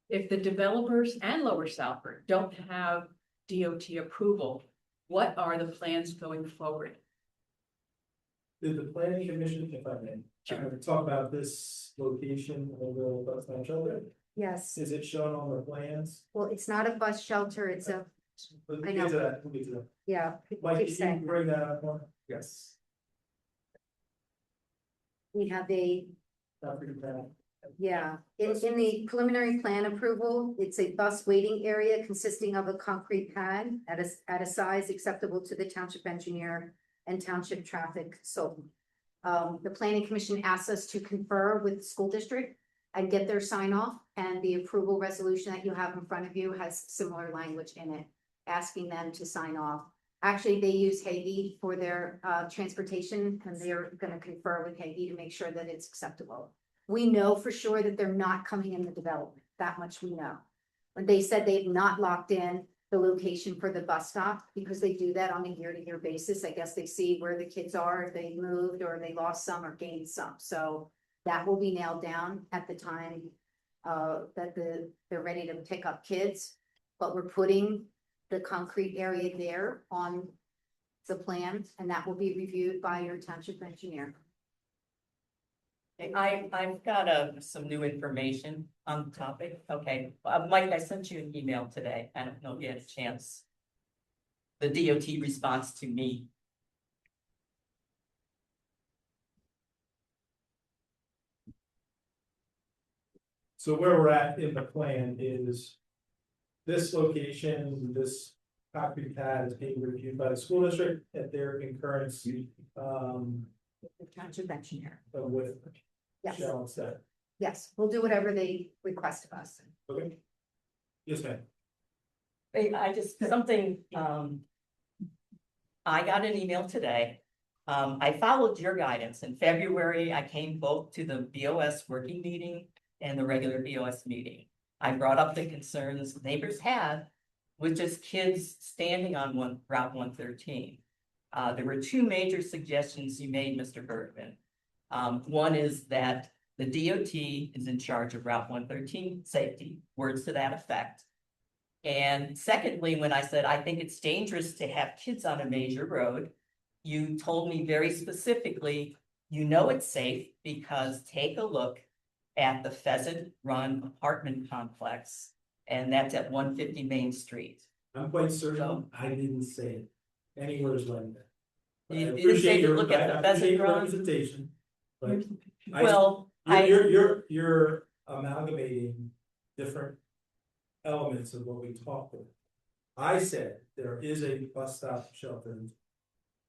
If the developers and Lower Southford don't have DOT approval, what are the plans going forward? Did the planning commission, if I may, talk about this location of the bus stop shelter? Yes. Is it shown on the plans? Well, it's not a bus shelter, it's a, We'll I get know. to that, we'll get to that. yeah. people Mike, keep can you saying that. bring that up one? Yes. We have a, Not for your plan. yeah, in the preliminary plan approval, it's a bus waiting area consisting of a concrete pad at a size acceptable to the township engineer and township traffic consultant. The planning commission asked us to confer with the school district and get their sign off, and the approval resolution that you have in front of you has similar language in it, asking them to sign off. Actually, they use Hague for their transportation, and they're gonna confer with Hague to make sure that it's acceptable. We know for sure that they're not coming in the development, that much we know. But they said they've not locked in the location for the bus stop, because they do that on a year-to-year basis. I guess they see where the kids are, if they moved or they lost some or gained some, so that will be nailed down at the time that they're ready to pick up kids. But we're putting the concrete area there on the plans, and that will be reviewed by your township engineer. I've got some new information on the topic. Okay, Mike, I sent you an email today. I don't know if you had a chance. The DOT response to me. So where we're at in the plan is this location, this concrete pad is being reviewed by the school district at their concurrence. The township engineer. With Yes. Shell instead. Yes, we'll do whatever they request of us. Okay. Yes, ma'am. I just, something, I got an email today. I followed your guidance. In February, I came both to the BOS working meeting and the regular BOS meeting. I brought up the concerns neighbors had with just kids standing on Route 113. There were two major suggestions you made, Mr. Bergman. One is that the DOT is in charge of Route 113 safety, words to that effect. And secondly, when I said, I think it's dangerous to have kids on a major road, you told me very specifically, you know it's safe because take a look at the Pheasant Run apartment complex, and that's at 150 Main Street. I'm quite certain I didn't say it anywhere like that. But I You didn't say appreciate to your, look at the I appreciate Pheasant your Run? representation, but Well, you're amalgamating different elements of what we talked about. I said there is a bus stop shelter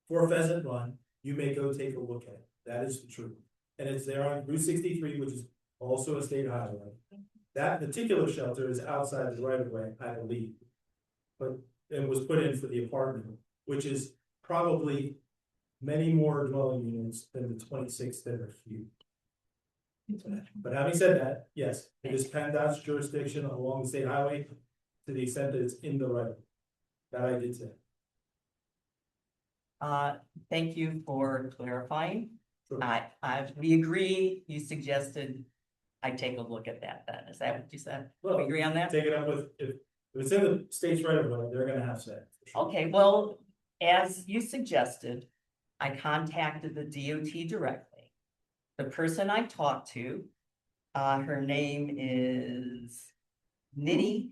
for Pheasant Run. You may go take a look at it. That is the truth. And it's there on Route 63, which is also a state highway. That particular shelter is outside the right of way, I believe. But it was put in for the apartment, which is probably many more dwelling units than the 26 that are here. But having said that, yes, it is PennDOT's jurisdiction along the state highway to the extent that it's in the right. That I did say. Thank you for clarifying. Sure. We agree, you suggested I take a look at that then. Is that what you said? Well, We agree on that? Take it up with, if it's in the state's right of way, they're gonna have say. Okay, well, as you suggested, I contacted the DOT directly. The person I talked to, her name is Nitty,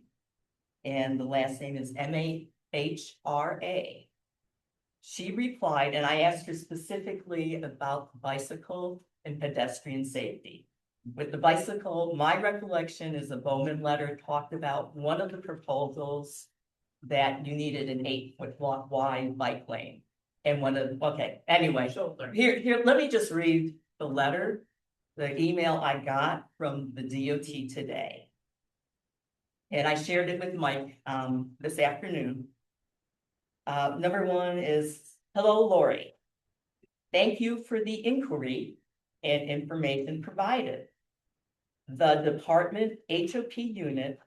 and the last name is Mahra. She replied, and I asked her specifically about bicycle and pedestrian safety. With the bicycle, my recollection is the Bowman letter talked about one of the proposals that you needed an 8-foot wide bike lane. And anyway, here, let me just read the letter, the email I got from the DOT today. And I shared it with Mike, this afternoon. Number one is, hello, Lori. Thank you for the inquiry and information provided. The department HOP unit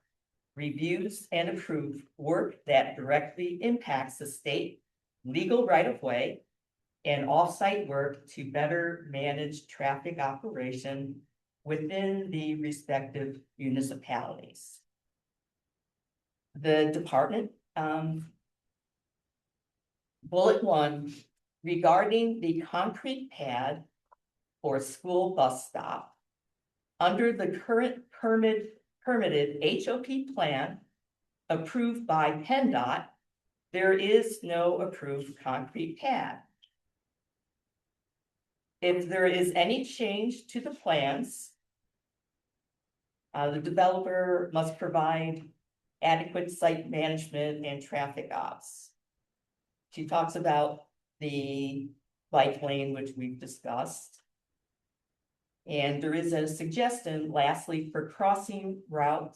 reviews and approves work that directly impacts the state legal right-of-way and off-site work to better manage traffic operation within the respective municipalities. The department, bullet 1, regarding the concrete pad for school bus stop. Under the current permitted HOP plan approved by PennDOT, there is no approved concrete pad. If there is any change to the plans, the developer must provide adequate site management and traffic ops. She talks about the bike lane, which we've discussed. And there is a suggestion, lastly, for crossing route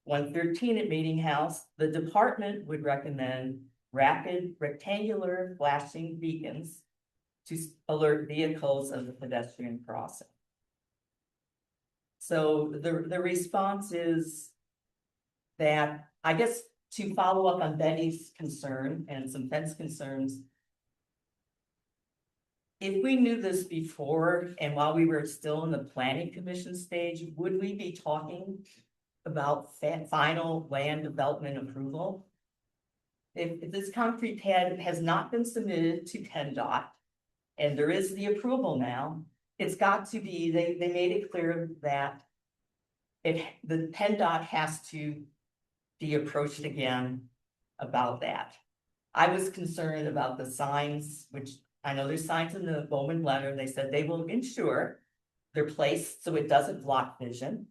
113 at Meeting House, the department would recommend rapid rectangular flashing beacons to alert vehicles of the pedestrian crossing. So the response is that, I guess, to follow up on Betty's concern and some fence concerns, if we knew this before and while we were still in the planning commission stage, would we be talking about final land development approval? If this concrete pad has not been submitted to PennDOT and there is the approval now, it's got to be, they made it clear that the PennDOT has to be approached again about that. I was concerned about the signs, which I know there's signs in the Bowman letter. They said they will ensure they're placed so it doesn't block vision.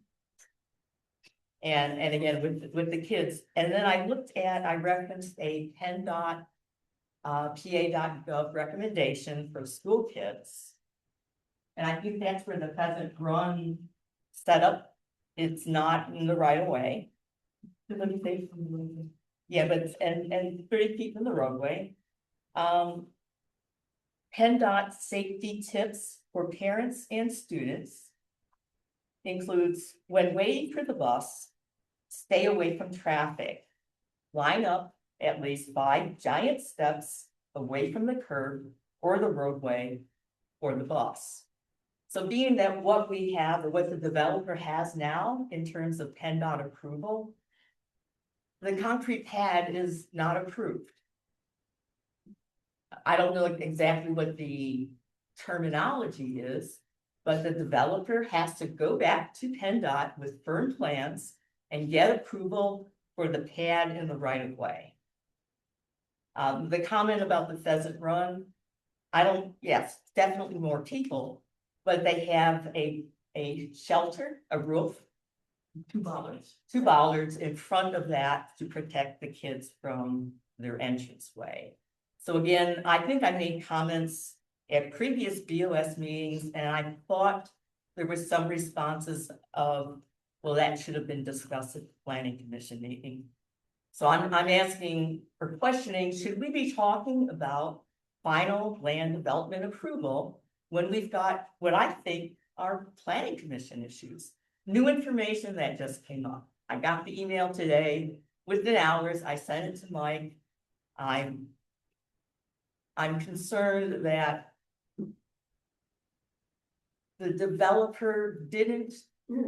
And again, with the kids. And then I referenced a PennDOT PA.gov recommendation for school kids. And I think that's where the Pheasant Run setup, it's not in the right of way. Yeah, but and 30 feet from the roadway. PennDOT safety tips for parents and students includes when waiting for the bus, stay away from traffic. Line up at least 5 giant steps away from the curb or the roadway or the bus. So being that what we have or what the developer has now in terms of PennDOT approval, the concrete pad is not approved. I don't know exactly what the terminology is, but the developer has to go back to PennDOT with firm plans and get approval for the pad in the right of way. The comment about the Pheasant Run, yes, definitely more people, but they have a shelter, a roof. Two bollards in front of that to protect the kids from their entranceway. So again, I think I made comments at previous BOS meetings, and I thought there were some responses of, well, that should have been discussed at the planning commission meeting. So I'm asking or questioning, should we be talking about final land development approval when we've got what I think are planning commission issues? New information that just came up. I got the email today, within hours, I sent it to Mike. I'm concerned that the developer didn't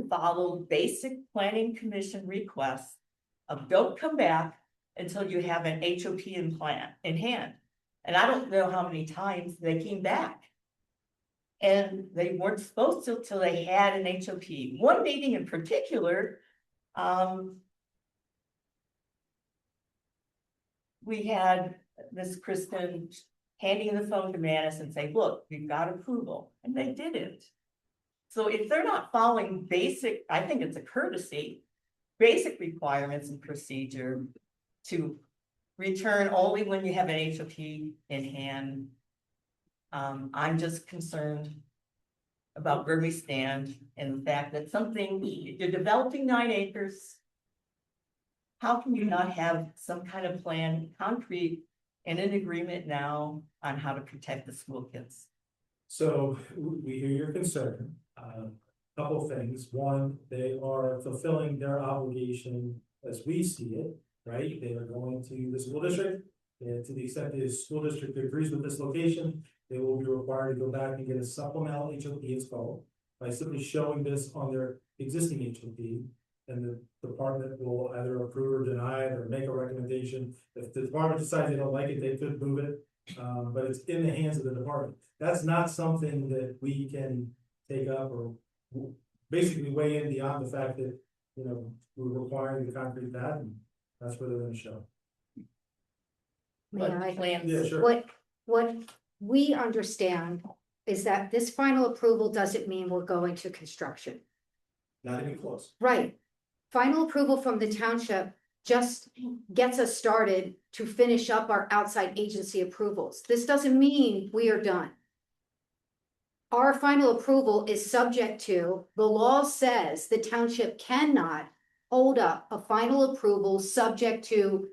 follow basic planning commission requests of don't come back until you have an HOP in hand. And I don't know how many times they came back. And they weren't supposed to till they had an HOP. One meeting in particular, we had Miss Kristen handing the phone to Manus and say, look, we've got approval, and they didn't. So if they're not following basic, I think it's a courtesy, basic requirements and procedure to return only when you have an HOP in hand. I'm just concerned about where we stand and the fact that you're developing 9 acres. How can you not have some kind of plan, concrete, and an agreement now on how to protect the school kids? So we hear your concern. Couple things. One, they are fulfilling their obligation as we see it, right? They are going to the school district. And to the extent the school district agrees with this location, they will be required to go back and get a supplemental HOP installed by simply showing this on their existing HOP. And the department will either approve or deny it or make a recommendation. If the department decides they don't like it, they could move it. But it's in the hands of the department. That's not something that we can take up or basically weigh in beyond the fact that, you know, we're requiring the concrete pad, and that's where they're gonna show. May I? Yeah, sure. What we understand is that this final approval doesn't mean we're going to construction. Not even close. Right. Final approval from the township just gets us started to finish up our outside agency approvals. This doesn't mean we are done. Our final approval is subject to, the law says the township cannot hold up a final approval subject to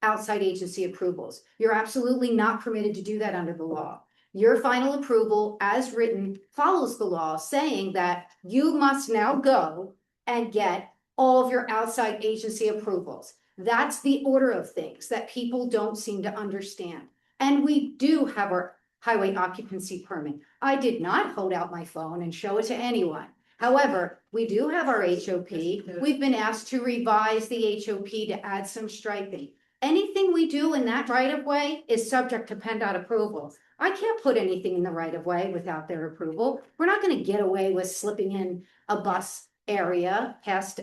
outside agency approvals. You're absolutely not permitted to do that under the law. Your final approval, as written, follows the law, saying that you must now go and get all of your outside agency approvals. That's the order of things that people don't seem to understand. And we do have our highway occupancy permit. I did not hold out my phone and show it to anyone. However, we do have our HOP. We've been asked to revise the HOP to add some striping. Anything we do in that right of way is subject to PennDOT approval. I can't put anything in the right of way without their approval. We're not going to get away with slipping in a bus area past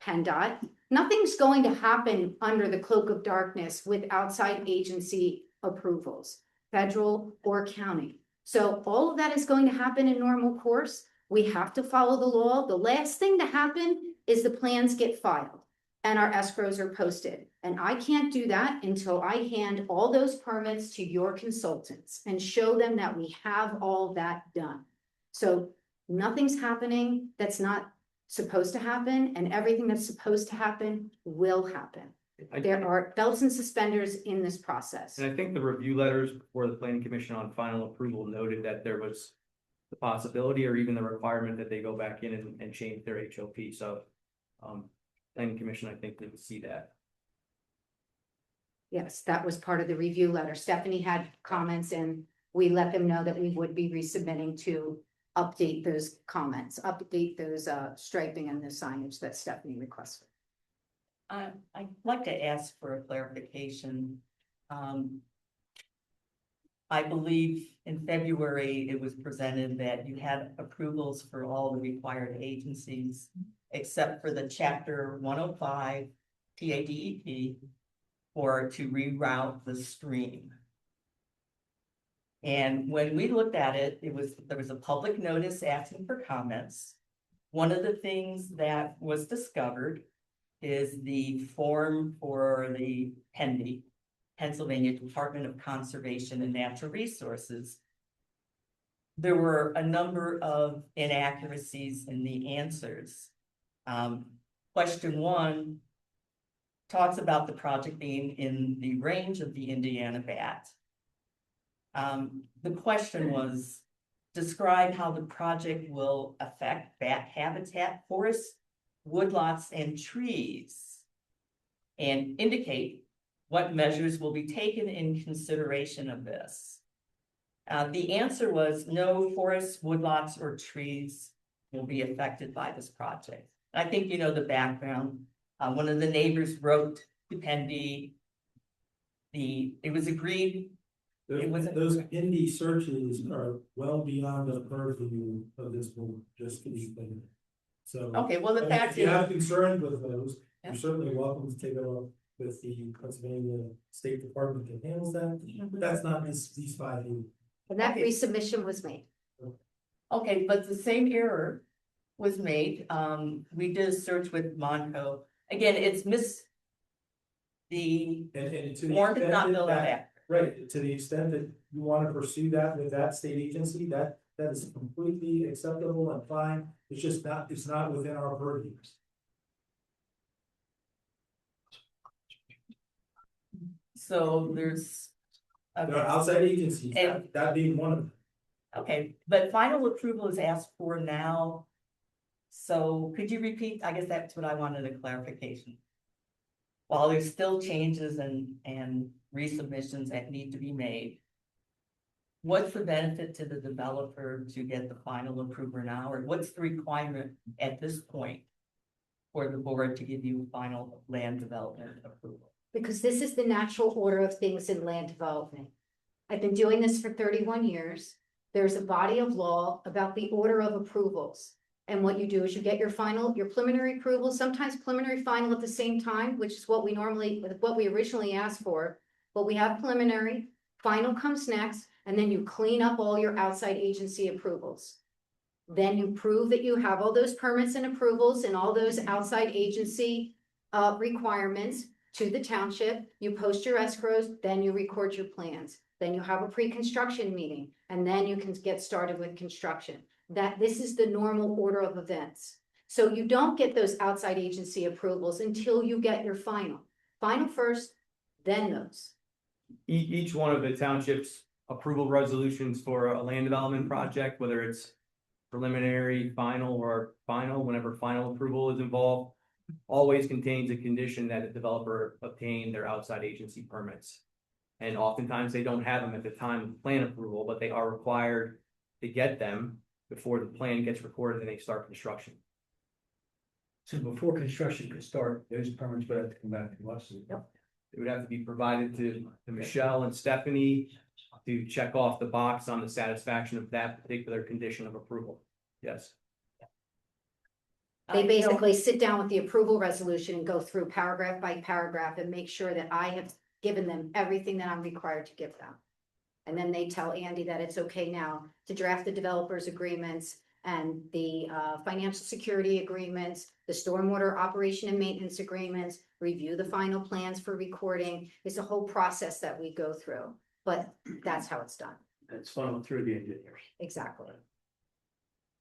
PennDOT. Nothing's going to happen under the cloak of darkness with outside agency approvals, federal or county. So all of that is going to happen in normal course. We have to follow the law. The last thing to happen is the plans get filed and our escrows are posted. And I can't do that until I hand all those permits to your consultants and show them that we have all that done. So nothing's happening that's not supposed to happen, and everything that's supposed to happen will happen. There are belts and suspenders in this process. And I think the review letters before the planning commission on final approval noted that there was the possibility or even the requirement that they go back in and change their HOP. So planning commission, I think, didn't see that. Yes, that was part of the review letter. Stephanie had comments and we let them know that we would be resubmitting to update those comments, update those striping and the signage that Stephanie requested. I'd like to ask for a clarification. I believe in February, it was presented that you had approvals for all the required agencies, except for the chapter 105 TADEP, or to reroute the stream. And when we looked at it, there was a public notice asking for comments. One of the things that was discovered is the form for the PEND, Pennsylvania Department of Conservation and Natural Resources. There were a number of inaccuracies in the answers. Question 1 talks about the project being in the range of the Indiana bat. The question was, describe how the project will affect bat habitat, forests, woodlots, and trees, and indicate what measures will be taken in consideration of this. The answer was no forests, woodlots, or trees will be affected by this project. I think you know the background. One of the neighbors wrote to Pendy. It was agreed. Those indie searches are well beyond the purview of this board, just to be clear. So. Okay, well, the fact if you is, have concerns with those, Yeah. you're certainly welcome to take it up with the Pennsylvania State Department that handles that. That's not these 5 years. And that Okay. resubmission was made. okay, but the same error was made. We did a search with Monco. Again, it's the And to the form did not extent fill out that, accurate. right, to the extent that you want to pursue that with that state agency, that is completely acceptable and fine. It's just not, it's not within our purview. So there's. There are outside agencies, And- that being one of them. Okay, but final approval is asked for now. So could you repeat? I guess that's what I wanted a clarification. While there's still changes and resubmissions that need to be made. What's the benefit to the developer to get the final approval now, or what's the requirement at this point? For the board to give you final land development approval? Because this is the natural order of things in land development. I've been doing this for 31 years. There's a body of law about the order of approvals. And what you do is you get your preliminary approval, sometimes preliminary final at the same time, which is what we originally asked for. But we have preliminary, final comes next, and then you clean up all your outside agency approvals. Then you prove that you have all those permits and approvals and all those outside agency requirements to the township. You post your escrows, then you record your plans. Then you have a pre-construction meeting, and then you can get started with construction. This is the normal order of events. So you don't get those outside agency approvals until you get your final. Final first, then those. Each one of the township's approval resolutions for a land development project, whether it's preliminary, final, or final, whenever final approval is involved, always contains a condition that the developer obtain their outside agency permits. And oftentimes they don't have them at the time of plan approval, but they are required to get them before the plan gets recorded and they start construction. So before construction could start, those permits would have to come back to us. Yep. It would have to be provided to Michelle and Stephanie to check off the box on the satisfaction of that particular condition of approval. Yes. They basically sit down with the approval resolution and go through paragraph by paragraph and make sure that I have given them everything that I'm required to give them. And then they tell Andy that it's okay now to draft the developers agreements and the financial security agreements, the stormwater operation and maintenance agreements, review the final plans for recording. It's a whole process that we go through, but that's how it's done. It's funneled through the engineers. Exactly.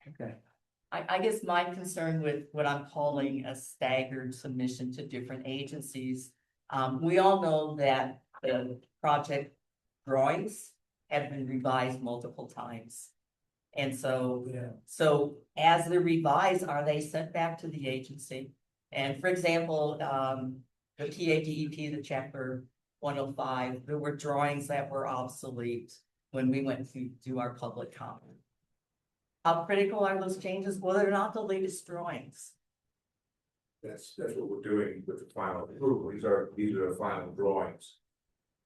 Okay. I guess my concern with what I'm calling a staggered submission to different agencies. We all know that the project drawings have been revised multiple times. And so, so as they're revised, are they sent back to the agency? And for example, the TADEP, the chapter 105, there were drawings that were obsolete when we went to do our public comment. How critical are those changes? Well, they're not the latest drawings. That's what we're doing with the final approval. These are the final drawings.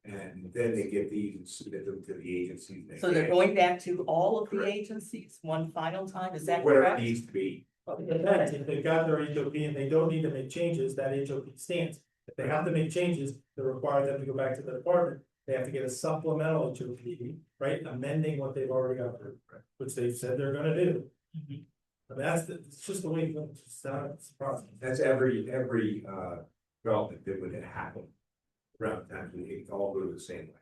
And then they get these and submit them to the agencies. So they're going back to all of the agencies one final time, is that Where it correct? needs to be. It depends, if they've got their HOP and they don't need to make changes, that HOP stands. If they have to make changes, they're required them to go back to the department, they have to get a supplemental HOP, right, amending what they've already got approved, which they've said they're gonna do. But it's just the way it goes, it's a process. That's every development that would happen. Around the time, it all goes the same way.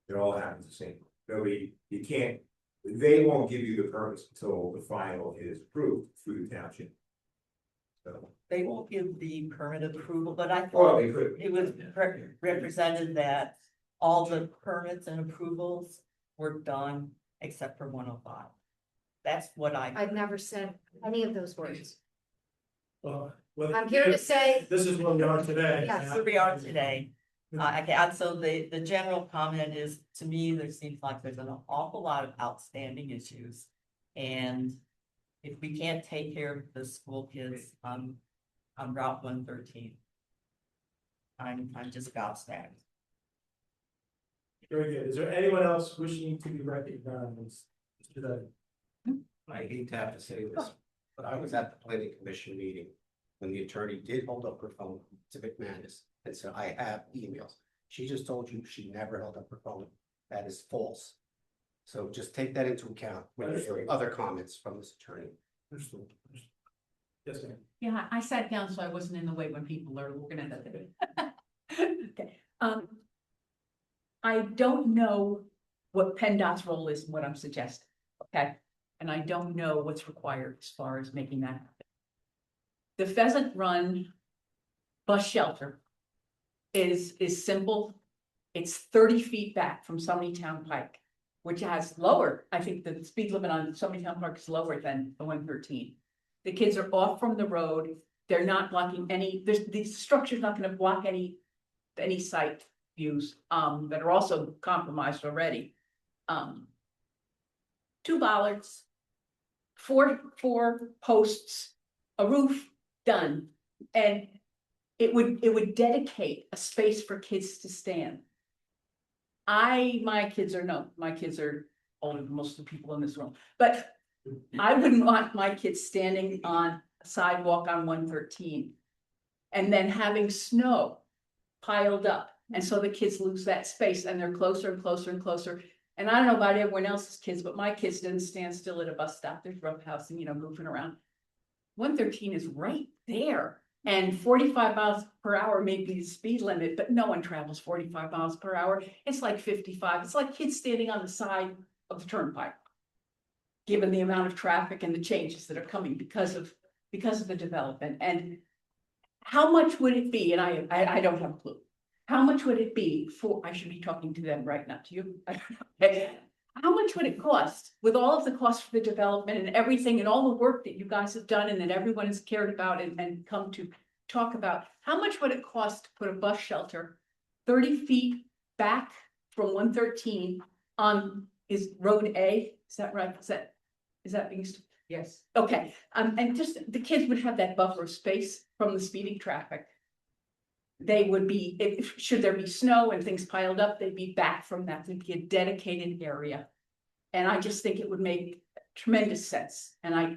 It all happens the same way. You can't, they won't give you the permits until the final is approved through the township. So. They won't give the permit approval, but I Well, thought they could. it was represented that all the permits and approvals were done except for 105. That's what I've never said any of those words. Well, I'm here to say, this is where we are today. Yes. Where we are today. Okay, and so the general comment is, to me, there seems like there's an awful lot of outstanding issues. And if we can't take care of the school kids on Route 113, I'm just gobsmacked. Very good, is there anyone else wishing to be recognized today? I hate to have to say this, but I was at the planning commission meeting when the attorney did hold up her phone to McManus and said, I have emails. She just told you she never held up her phone. That is false. So just take that into account when you're hearing other comments from this attorney. Yes, ma'am. Yeah, I sat down so I wasn't in the way when people are looking at that. Okay, I don't know what PennDOT's role is and what I'm suggesting, okay? And I don't know what's required as far as making that happen. The Pheasant Run bus shelter is simple. It's 30 feet back from Town Pike, which has lower, I think the speed limit on Town Park is lower than the 113. The kids are off from the road. They're not blocking any, the structure's not gonna block any site views, that are also compromised already. 2 bollards, four posts, a roof, done. And it would dedicate a space for kids to stand. My kids are older than most of the people in this room, but I wouldn't want my kids standing on a sidewalk on 113 and then having snow piled up. And so the kids lose that space and they're closer and closer and closer. And I don't know about everyone else's kids, but my kids didn't stand still at a bus stop. There's roughhousing, goofing around. 113 is right there. And 45 miles per hour may be the speed limit, but no one travels 45 miles per hour. It's like 55. It's like kids standing on the side of the turnpike, given the amount of traffic and the changes that are coming because of the development. And how much would it be? And I don't have a clue. How much would it be I should be talking to them right now, to you. How much would it cost with all of the costs for the development and everything and all the work that you guys have done and that everyone has cared about and come to talk about? How much would it cost to put a bus shelter 30 feet back from 113 on Road A? Is that right? Is that being? Yes. Okay, and just the kids would have that buffer space from the speeding traffic. They would be, should there be snow and things piled up, they'd be back from that. There'd be a dedicated area. And I just think it would make tremendous sense. And I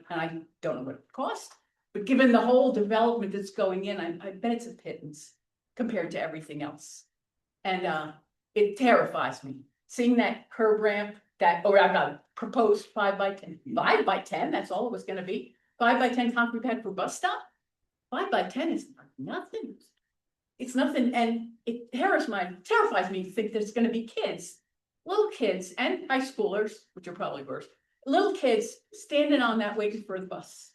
don't know what it costs, but given the whole development that's going in, I bet it's a pittance compared to everything else. And it terrifies me. Seeing that curb ramp, I've got a proposed 5x10. 5x10, that's all it was gonna be. 5x10 concrete pad for bus stop. 5x10 is nothing. It's nothing, and it terrifies me to think there's gonna be kids, little kids and high schoolers, which are probably worse, little kids standing on that waiting for the bus.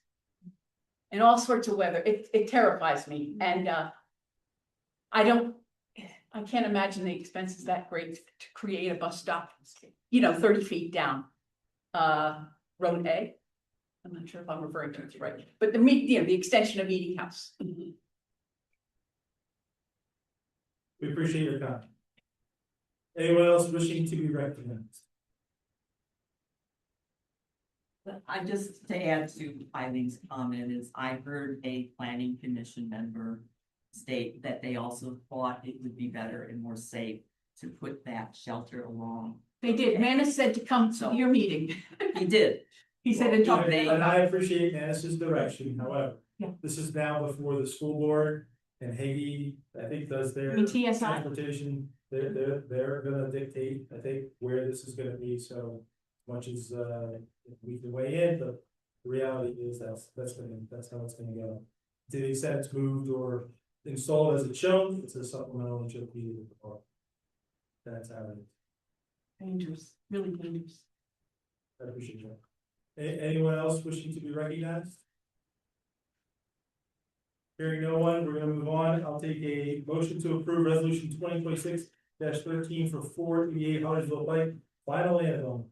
In all sorts of weather, it terrifies me, and I can't imagine the expenses that great to create a bus stop, 30 feet down. Road A. I'm not sure if I'm referring to it right, but the extension of Meeting House. We appreciate your time. Anyone else wishing to be recognized? I just, to add to Eileen's comment, is I heard a planning commission member state that they also thought it would be better and more safe to put that shelter along. They did. Manus said to come to your meeting. He did. He said to talk. And I appreciate Nancy's direction, however, Yeah. this is now before the school board and Haiti, I think, does their. You mean TSI? Transportation, they're gonna dictate, I think, where this is gonna be, so much as, we can weigh in, but the reality is that's how it's gonna go. To the extent it's moved or installed as it's shown, it's a supplemental HOP. That's how it is. Dangerous, really dangerous. I appreciate that. Anyone else wishing to be recognized? Hearing no one, we're gonna move on. I'll take a motion to approve resolution 2026-13 for 488 Huntersville Pike, final land on.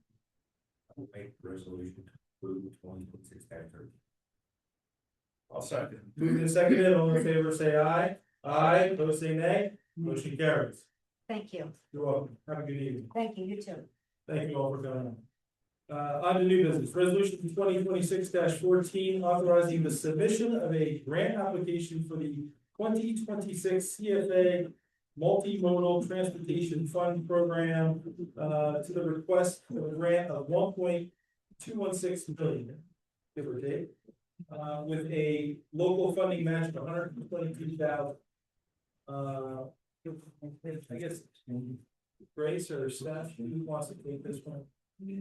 Make resolution to approve 2026-13. I'll second. Moving and seconded, all in favor say aye. Aye, opposed say nay. Motion carries. Thank you. You're welcome. Have a good evening. Thank you, you too. Thank you all for coming. On to new business, resolution 2026-14, authorizing the submission of a grant application for the 2026 CFA Multimodal Transportation Fund Program, to the request of a grant of $1.216 million, give or take, with a local funding match of $122,000. I guess Grace or Steph, who wants to take this one?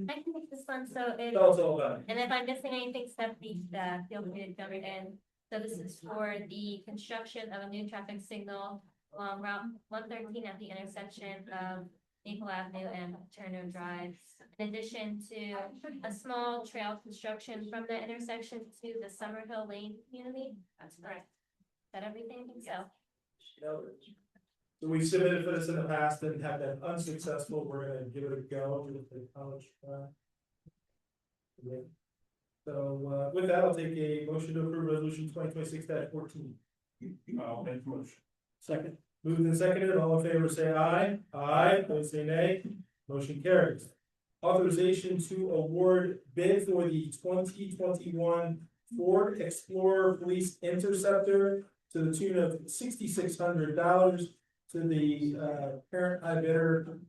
I can take this one, so it, Tell us all about it. and if I'm missing anything, Stephanie, feel free to jump in. So this is for the construction of a new traffic signal along Route 113 at the intersection of Maple Avenue and Turner Drive. In addition to a small trail construction from the intersection to the Summerhill Lane community. That's correct. Is that everything? So. So we submitted for this in the past and have been unsuccessful. We're gonna give it a go with the college. Yeah. So with that, I'll take a motion to approve resolution 2026-14. I'll make the motion. Second. Moved and seconded, all in favor say aye. Aye, opposed say nay. Motion carries. Authorization to award bid for the 2021 Ford Explorer Police Interceptor to the tune of $6,600 to the parent high bidder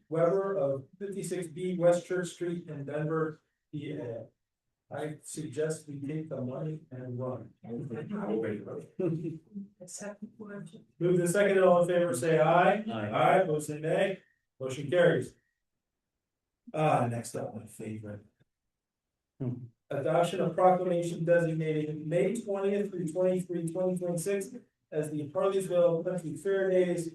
Weber of 56B West Church Street in Denver, PA. I suggest we take the money and run. Move the second, all in favor, say aye. Aye, opposed say nay. Motion carries. Next up, my favorite. Adoption of proclamation designating May 20th through 23, 2026 as the Harleysville Country Fair Days.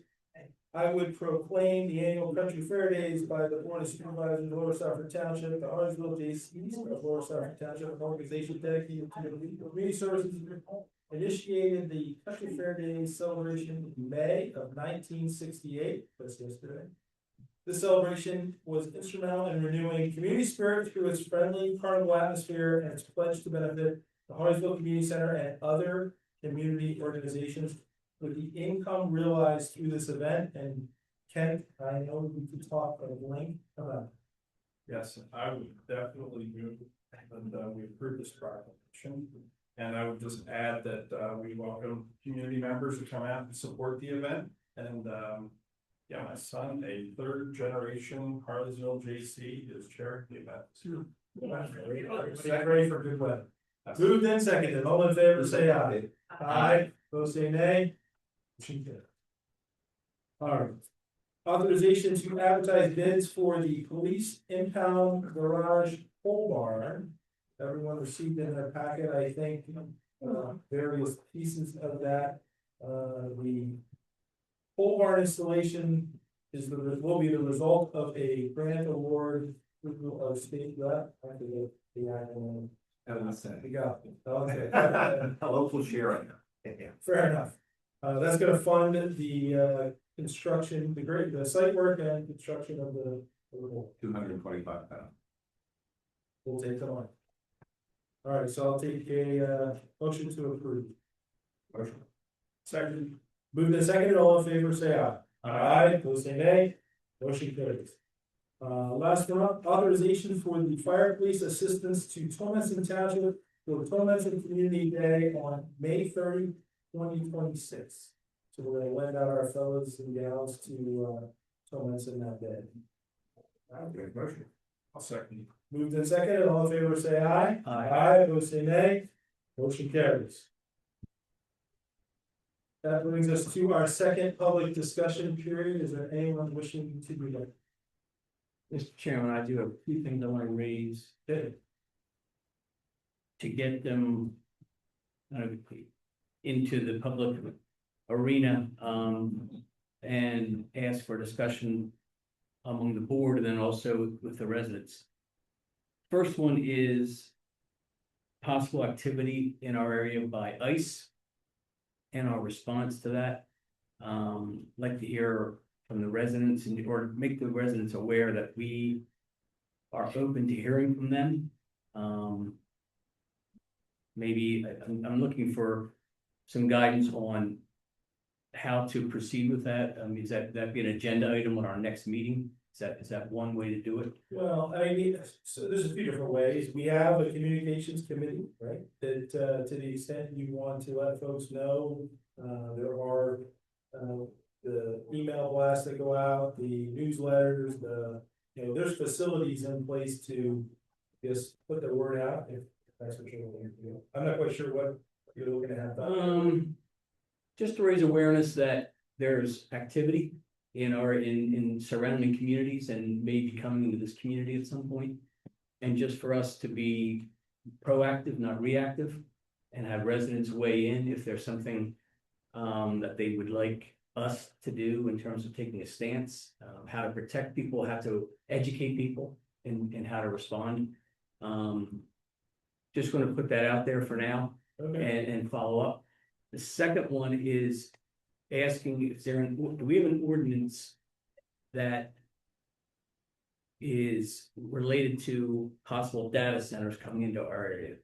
I would proclaim the annual Country Fair Days by the Board of Supervisors of Lower Stafford Township, the Harleysville JCs of Lower Stafford Township, an organization dedicated to the community services, initiated the Country Fair Days celebration in May of 1968, that's yesterday. This celebration was instrumental in renewing community spirit through its friendly carnival atmosphere and its pledge to benefit the Harleysville Community Center and other community organizations. With the income realized through this event, and Kent, I know we could talk at length about. Yes, I would definitely move, and we approve this proclamation. And I would just add that we welcome community members to come out and support the event. And yeah, my son, a third generation Harleysville JC, is chairing the event. Get ready for good weather. Moved and seconded, all in favor, say aye. Aye, those say nay. All right. Authorization to advertise bids for the police impound garage pole barn. Everyone received in their packet, I think, various pieces of that. The pole barn installation will be the result of a grant award of state rep. I forget the acronym. You got it. Okay. A local sharing. Fair enough. That's gonna fund the construction, the site work and construction of the. 225,000. We'll take them on. All right, so I'll take a motion to approve. Motion. Second. Moved and seconded, all in favor, say aye. Aye, those say nay. Motion carries. Last one up, authorization for the fire police assistance to Thomaston Township for Thomaston Community Day on May 30, 2026. So we're gonna lend out our fellows and gals to Thomaston that day. I'll second. Moved and seconded, all in favor say aye. Aye. Aye, opposed say nay. Motion carries. That brings us to our second public discussion period. Is there anyone wishing to do that? Mr. Chairman, I do have a few things I want to raise. To get them into the public arena, and ask for discussion among the board and then also with the residents. First one is possible activity in our area by ICE and our response to that. Like to hear from the residents and or make the residents aware that we are open to hearing from them. Maybe I'm looking for some guidance on how to proceed with that. Is that be an agenda item on our next meeting? Is that one way to do it? Well, I mean, so there's a few different ways. We have a communications committee, right? That, to the extent you want to let folks know, there are, the email blasts that go out, the newsletters, there's facilities in place to just put the word out if that's what you're looking to do. I'm not quite sure what you're looking to have done. Just to raise awareness that there's activity in surrounding communities and maybe coming into this community at some point. And just for us to be proactive, not reactive, and have residents weigh in if there's something that they would like us to do in terms of taking a stance, how to protect people, how to educate people and how to respond. Just going to put that out there for now. Okay. And follow up. The second one is asking if do we have an ordinance that is related to possible data centers coming into our area?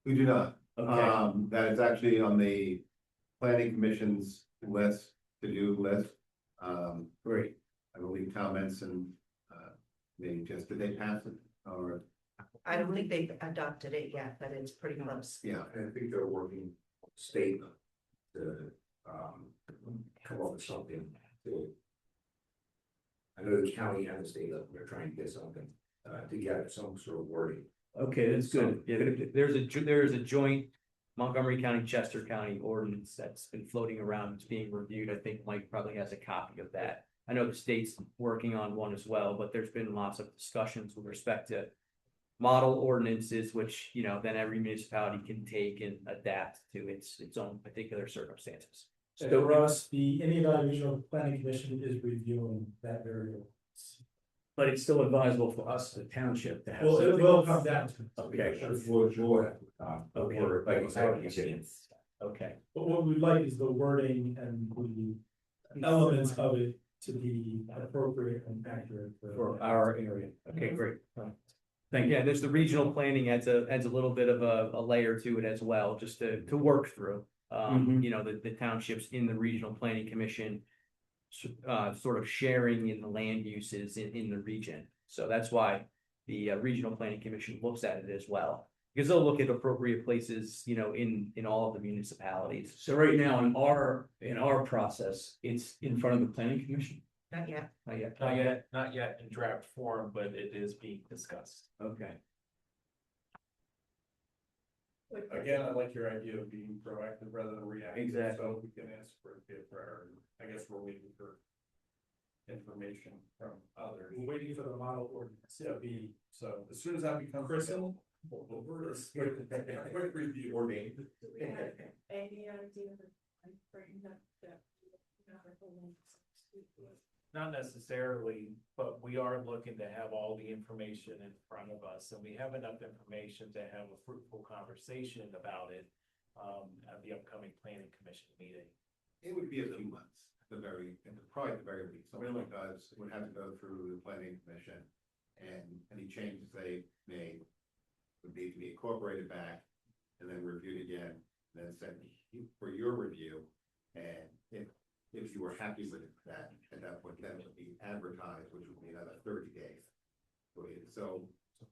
We do not. Okay. That is actually on the planning commission's to-do list. Great. I believe comments and maybe just, did they pass it or? I don't think they've adopted it yet, but it's pretty close. Yeah, and I think they're working state to come up with something to. I know the county and the state level, they're trying to get something together, some sort of wording. Okay, that's good. Yeah, there's a joint Montgomery County, Chester County ordinance that's been floating around. It's being reviewed. I think Mike probably has a copy of that. I know the state's working on one as well, but there's been lots of discussions with respect to model ordinances, which, then every municipality can take and adapt to its own particular circumstances. So Russ, the Indian Valley Regional Planning Commission is reviewing that very. But it's still advisable for us, the township, to have. Well, it will come down to. Okay. Okay. But what we'd like is the wording and the elements of it to be appropriate and accurate For our area. Okay, great. Thank you. Yeah, there's the regional planning adds a little bit of a layer to it as well, just to work through. The townships in the regional planning commission. Sort of sharing in the land uses in the region. So that's why the regional planning commission looks at it as well. Because they'll look at appropriate places, in all of the municipalities. So right now in our process, it's in front of the planning commission. Not yet. Not yet in draft form, but it is being discussed. Okay. Again, I like your idea of being proactive rather than reactive. Exactly. So we can ask for it to be a priority. I guess we're waiting for information from others. We're waiting for the model ordinance to be, so as soon as that becomes. Crystal. Quick review or name. Not necessarily, but we are looking to have all the information in front of us, and we have enough information to have a fruitful conversation about it at the upcoming planning commission meeting. It would be a few months, probably the very least. Something like that would have to go through the planning commission, and any changes they made would need to be incorporated back and then reviewed again, and then sent for your review. And if you were happy with that, at that point, that would be advertised, which would be another 30 days. So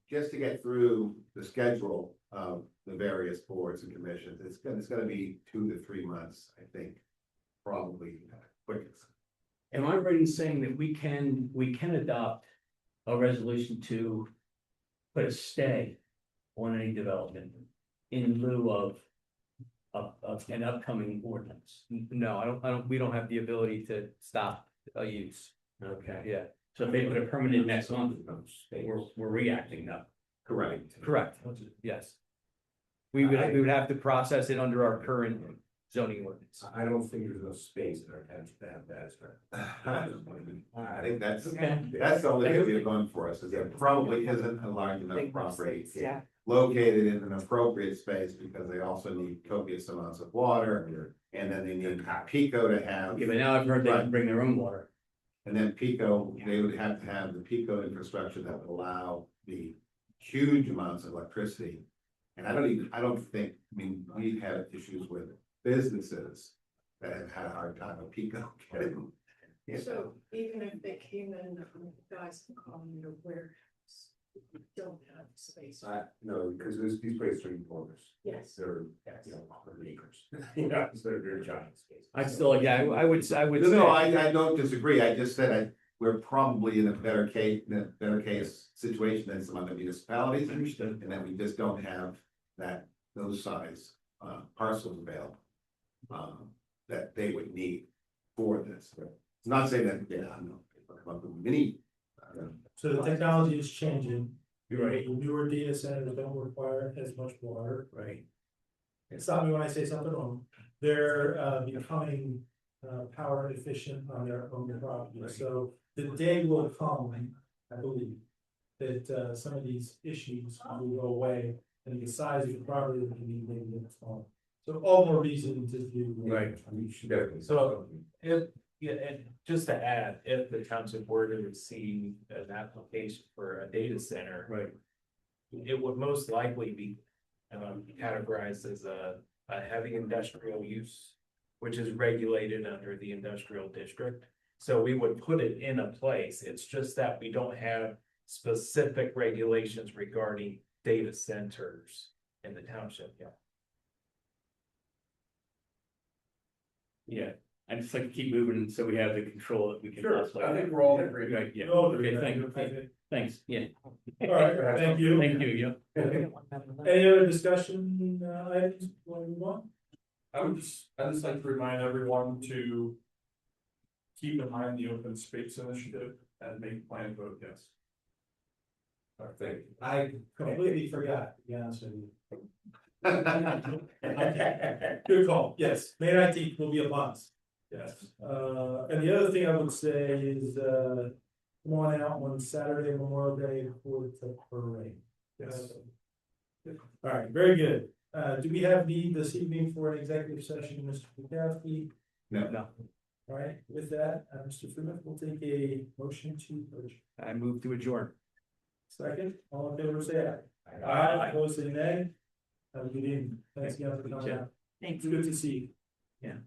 just to get through the schedule of the various boards and commissions, it's gonna be 2 to 3 months, I think, probably quickest. Am I right in saying that we can adopt a resolution to put a stay on any development in lieu of an upcoming ordinance? No, we don't have the ability to stop a use. Okay, Yeah, so if they put a permanent next month, we're reacting now. Correct. correct. Yes. We would have to process it under our current zoning ordinance. I don't think there's enough space in our township to have that. I think that's Okay. the only thing they've done for us, is there probably isn't a large enough property Yeah. located in an appropriate space, because they also need copious amounts of water, and then they need Pico to have. Yeah, but now I've heard they can bring their own water. And then Pico, they would have to have the Pico infrastructure that would allow the huge amounts of electricity. And I don't think, I mean, we've had issues with businesses that have had a hard time with Pico getting. So even if they came in, guys, your warehouse, you don't have space. No, because these places are enormous. Yes. They're, 100 acres. You know, so they're giant spaces. I still, yeah, I would say. No, I don't disagree, I just said we're probably in a better case situation than some other municipalities. Understood. And that we just don't have those size parcels available. That they would need for this. It's not saying that, yeah, I know, come up with many. So the technology is changing. You're right. The newer data centers don't require as much water. Right. Stop me when I say something wrong. They're becoming power efficient on their own property. Right. So the day will come, I believe, that some of these issues will go away, and the size of the property will be maybe a little smaller. So all more reason to do. Right. So and just to add, if the township were to receive an application for a data center. Right. It would most likely be categorized as a heavy industrial use, which is regulated under the industrial district. So we would put it in a place. It's just that we don't have specific regulations regarding data centers in the township yet. Yeah, I'd just like to keep moving so we have the control that we can. Sure, possibly- I think we're all agreed. Right, yeah, All okay, agreed. thanks, yeah. All right, thank you. Thank you, yeah. Any other discussion items before we move on? I'd just like to remind everyone to keep in mind the open space initiative and make plan vote yes. Thank you. I completely forgot, to be honest with you. Good call, yes, May 19th will be a month. Yes, and the other thing I would say is, come on out on Saturday, Memorial Day for the parade. Yes. All right, very good. Do we have need this evening for an executive session, Mr. Bukowski? No. All right, with that, Mr. Freeman, we'll take a motion to adjourn. I move to adjourn. Second, all in favor, say aye. Aye, opposed, say nay. Have a good evening. Thanks again for coming out. Thank It's good to see you. Yeah.